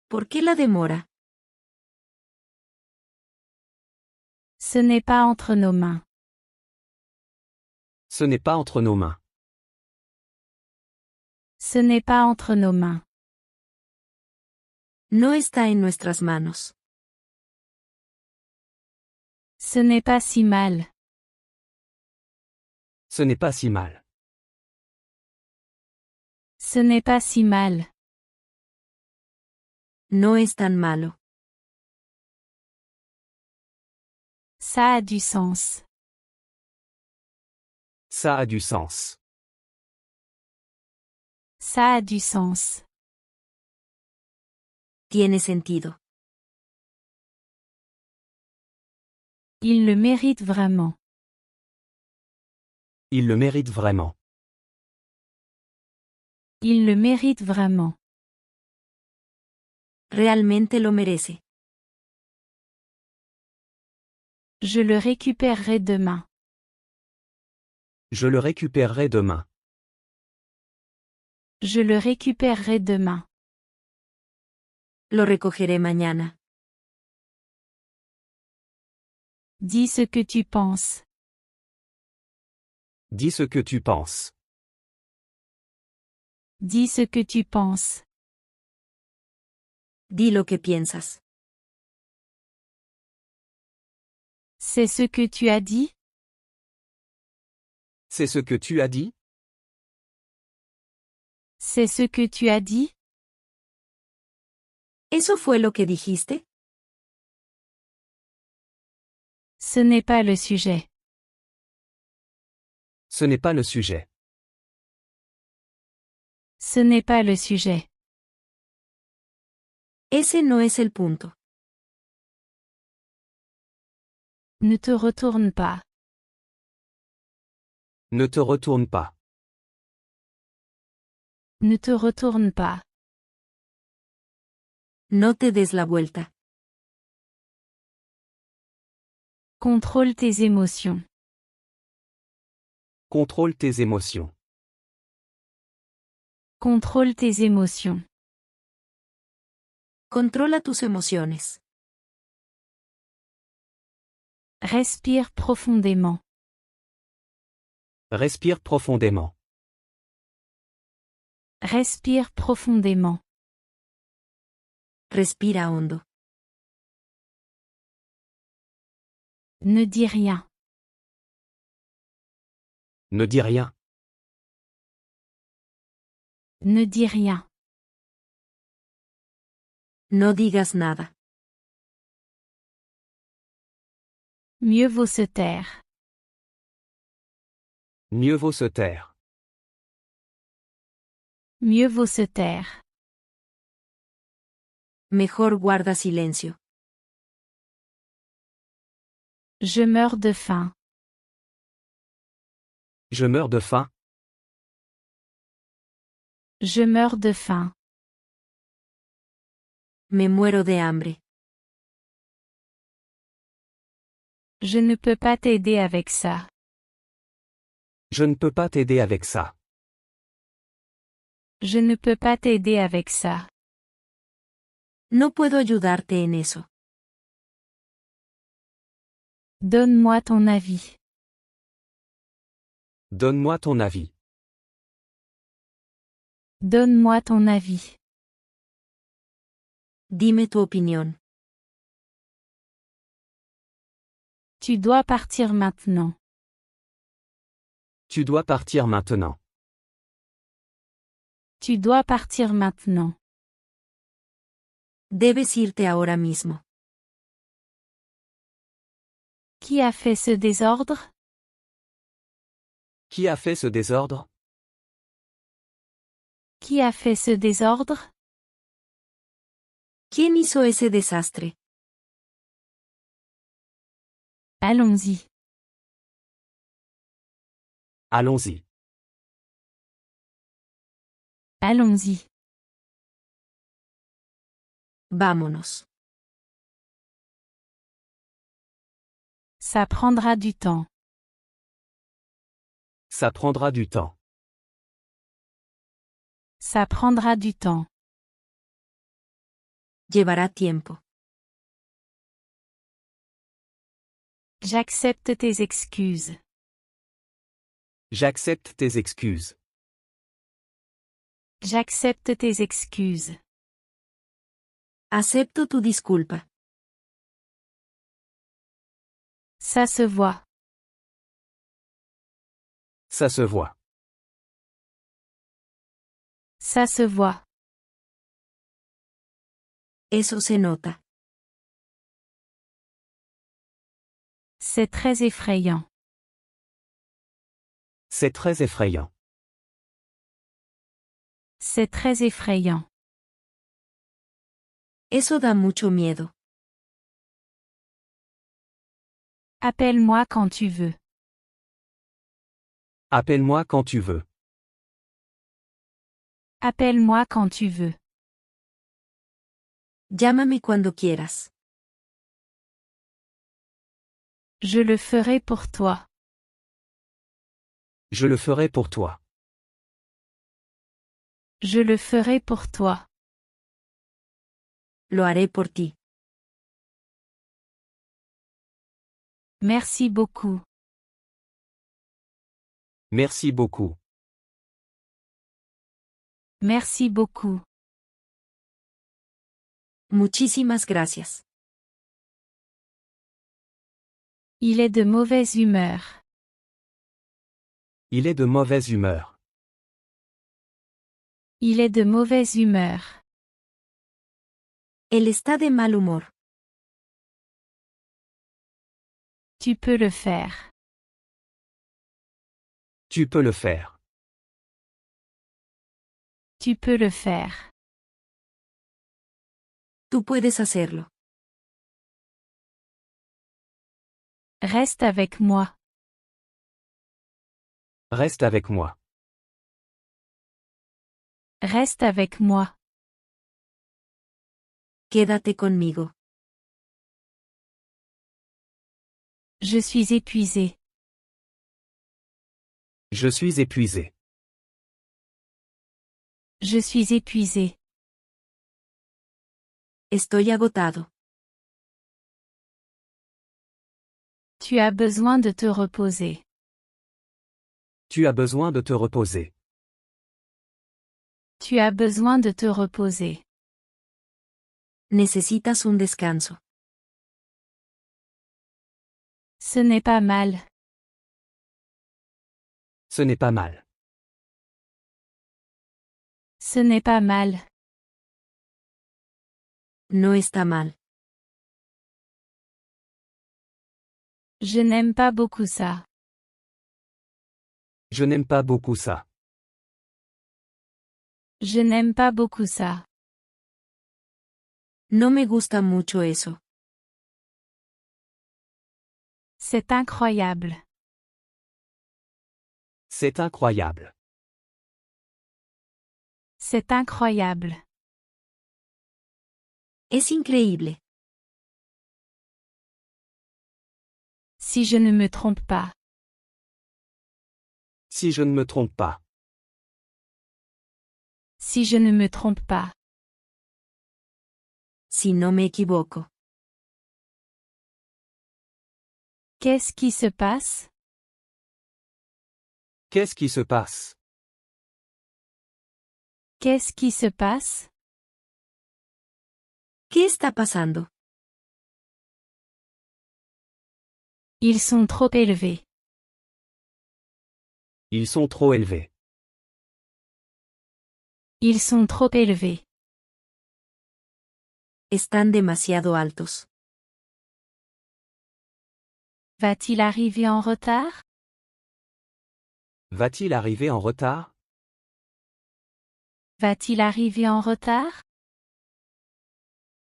¿Por qué la demora? Ce n'est pas entre nos mains. Ce n'est pas entre nos mains. Ce n'est pas entre nos mains. No está en nuestras manos. Ce n'est pas si mal. Ce n'est pas si mal. Ce n'est pas si mal. No es tan malo. Ça a du sens. Ça a du sens. Ça a du sens. Tiene sentido. Il le mérite vraiment. Il le mérite vraiment. Il le mérite vraiment. Realmente lo merece. Je le récupérerai demain. Je le récupérerai demain. Je le récupérerai demain. Lo recogeré mañana. Dis ce que tu penses. Dis ce que tu penses. Dis ce que tu penses. Di lo que piensas. C'est ce que tu as dit? C'est ce que tu as dit? C'est ce que tu as dit? ¿Eso fue lo que dijiste? Ce n'est pas le sujet. Ce n'est pas le sujet. Ce n'est pas le sujet. Ese no es el punto. Ne te retourne pas. Ne te retourne pas. Ne te retourne pas. No te des la vuelta. Contrôle tes émotions. Contrôle tes émotions. Contrôle tes émotions. Controla tus emociones. Respire profondément. Respire profondément. Respire profondément. Respira hondo. Ne dis rien. Ne dis rien. Ne dis rien. No digas nada. Mieux vaut se taire. Mieux vaut se taire. Mieux vaut se taire. Mejor guarda silencio. Je meurs de faim. Je meurs de faim. Je meurs de faim. Me muero de hambre. Je ne peux pas t'aider avec ça. Je ne peux pas t'aider avec ça. Je ne peux pas t'aider avec ça. No puedo ayudarte en eso. Donne-moi ton avis. Donne-moi ton avis. Donne-moi ton avis. Dime tu opinión. Tu dois partir maintenant. Tu dois partir maintenant. Tu dois partir maintenant. Debes irte ahora mismo. Qui a fait ce désordre? Qui a fait ce désordre? Qui a fait ce désordre? ¿Quién hizo ese desastre? Allons-y. Allons-y. Allons-y. Vámonos. Ça prendra du temps. Ça prendra du temps. Ça prendra du temps. Llevará tiempo. J'accepte tes excuses. J'accepte tes excuses. J'accepte tes excuses. Acepto tu disculpa. Ça se voit. Ça se voit. Ça se voit. Eso se nota. C'est très effrayant. C'est très effrayant. C'est très effrayant. Eso da mucho miedo. Appelle-moi quand tu veux. Appelle-moi quand tu veux. Appelle-moi quand tu veux. Llámame cuando quieras. Je le ferai pour toi. Je le ferai pour toi. Je le ferai pour toi. Lo haré por ti. Merci beaucoup. Merci beaucoup. Merci beaucoup. Muchísimas gracias. Il est de mauvaise humeur. Il est de mauvaise humeur. Il est de mauvaise humeur. Él está de mal humor. Tu peux le faire. Tu peux le faire. Tu peux le faire. Tú puedes hacerlo. Reste avec moi. Reste avec moi. Reste avec moi. Quédate conmigo. Je suis épuisé. Je suis épuisé. Je suis épuisé. Estoy agotado. Tu as besoin de te reposer. Tu as besoin de te reposer. Tu as besoin de te reposer. Necesitas un descanso. Ce n'est pas mal. Ce n'est pas mal. Ce n'est pas mal. No está mal. Je n'aime pas beaucoup ça. Je n'aime pas beaucoup ça. Je n'aime pas beaucoup ça. No me gusta mucho eso. C'est incroyable. C'est incroyable. C'est incroyable. Es increíble. Si je ne me trompe pas. Si je ne me trompe pas. Si je ne me trompe pas. Si no me equivoco. Qu'est-ce qui se passe? Qu'est-ce qui se passe? Qu'est-ce qui se passe? ¿Qué está pasando? Ils sont trop élevés. Ils sont trop élevés. Ils sont trop élevés. Están demasiado altos. Va-t-il arriver en retard? Va-t-il arriver en retard? Va-t-il arriver en retard?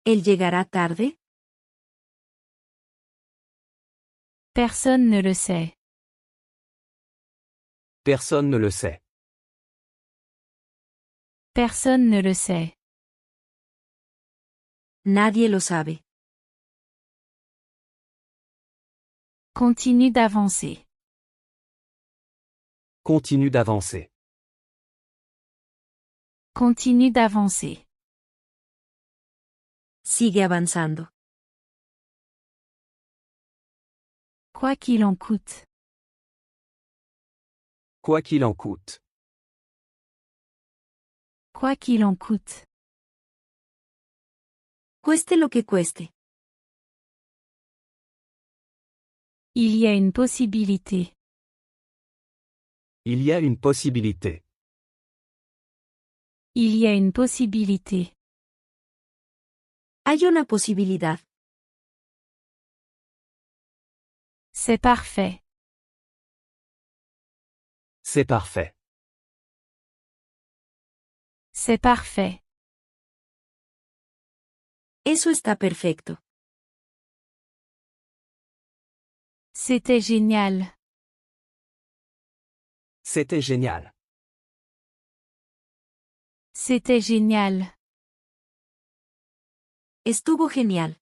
¿Él llegará tarde? Personne ne le sait. Personne ne le sait. Personne ne le sait. Nadie lo sabe. Continue d'avancer. Continue d'avancer. Continue d'avancer. Sigue avanzando. Quoi qu'il en coûte. Quoi qu'il en coûte. Quoi qu'il en coûte. Cueste lo que cueste. Il y a une possibilité. Il y a une possibilité. Il y a une possibilité. Hay una posibilidad. C'est parfait. C'est parfait. C'est parfait. Eso está perfecto. C'était génial. C'était génial. C'était génial. Estuvo genial.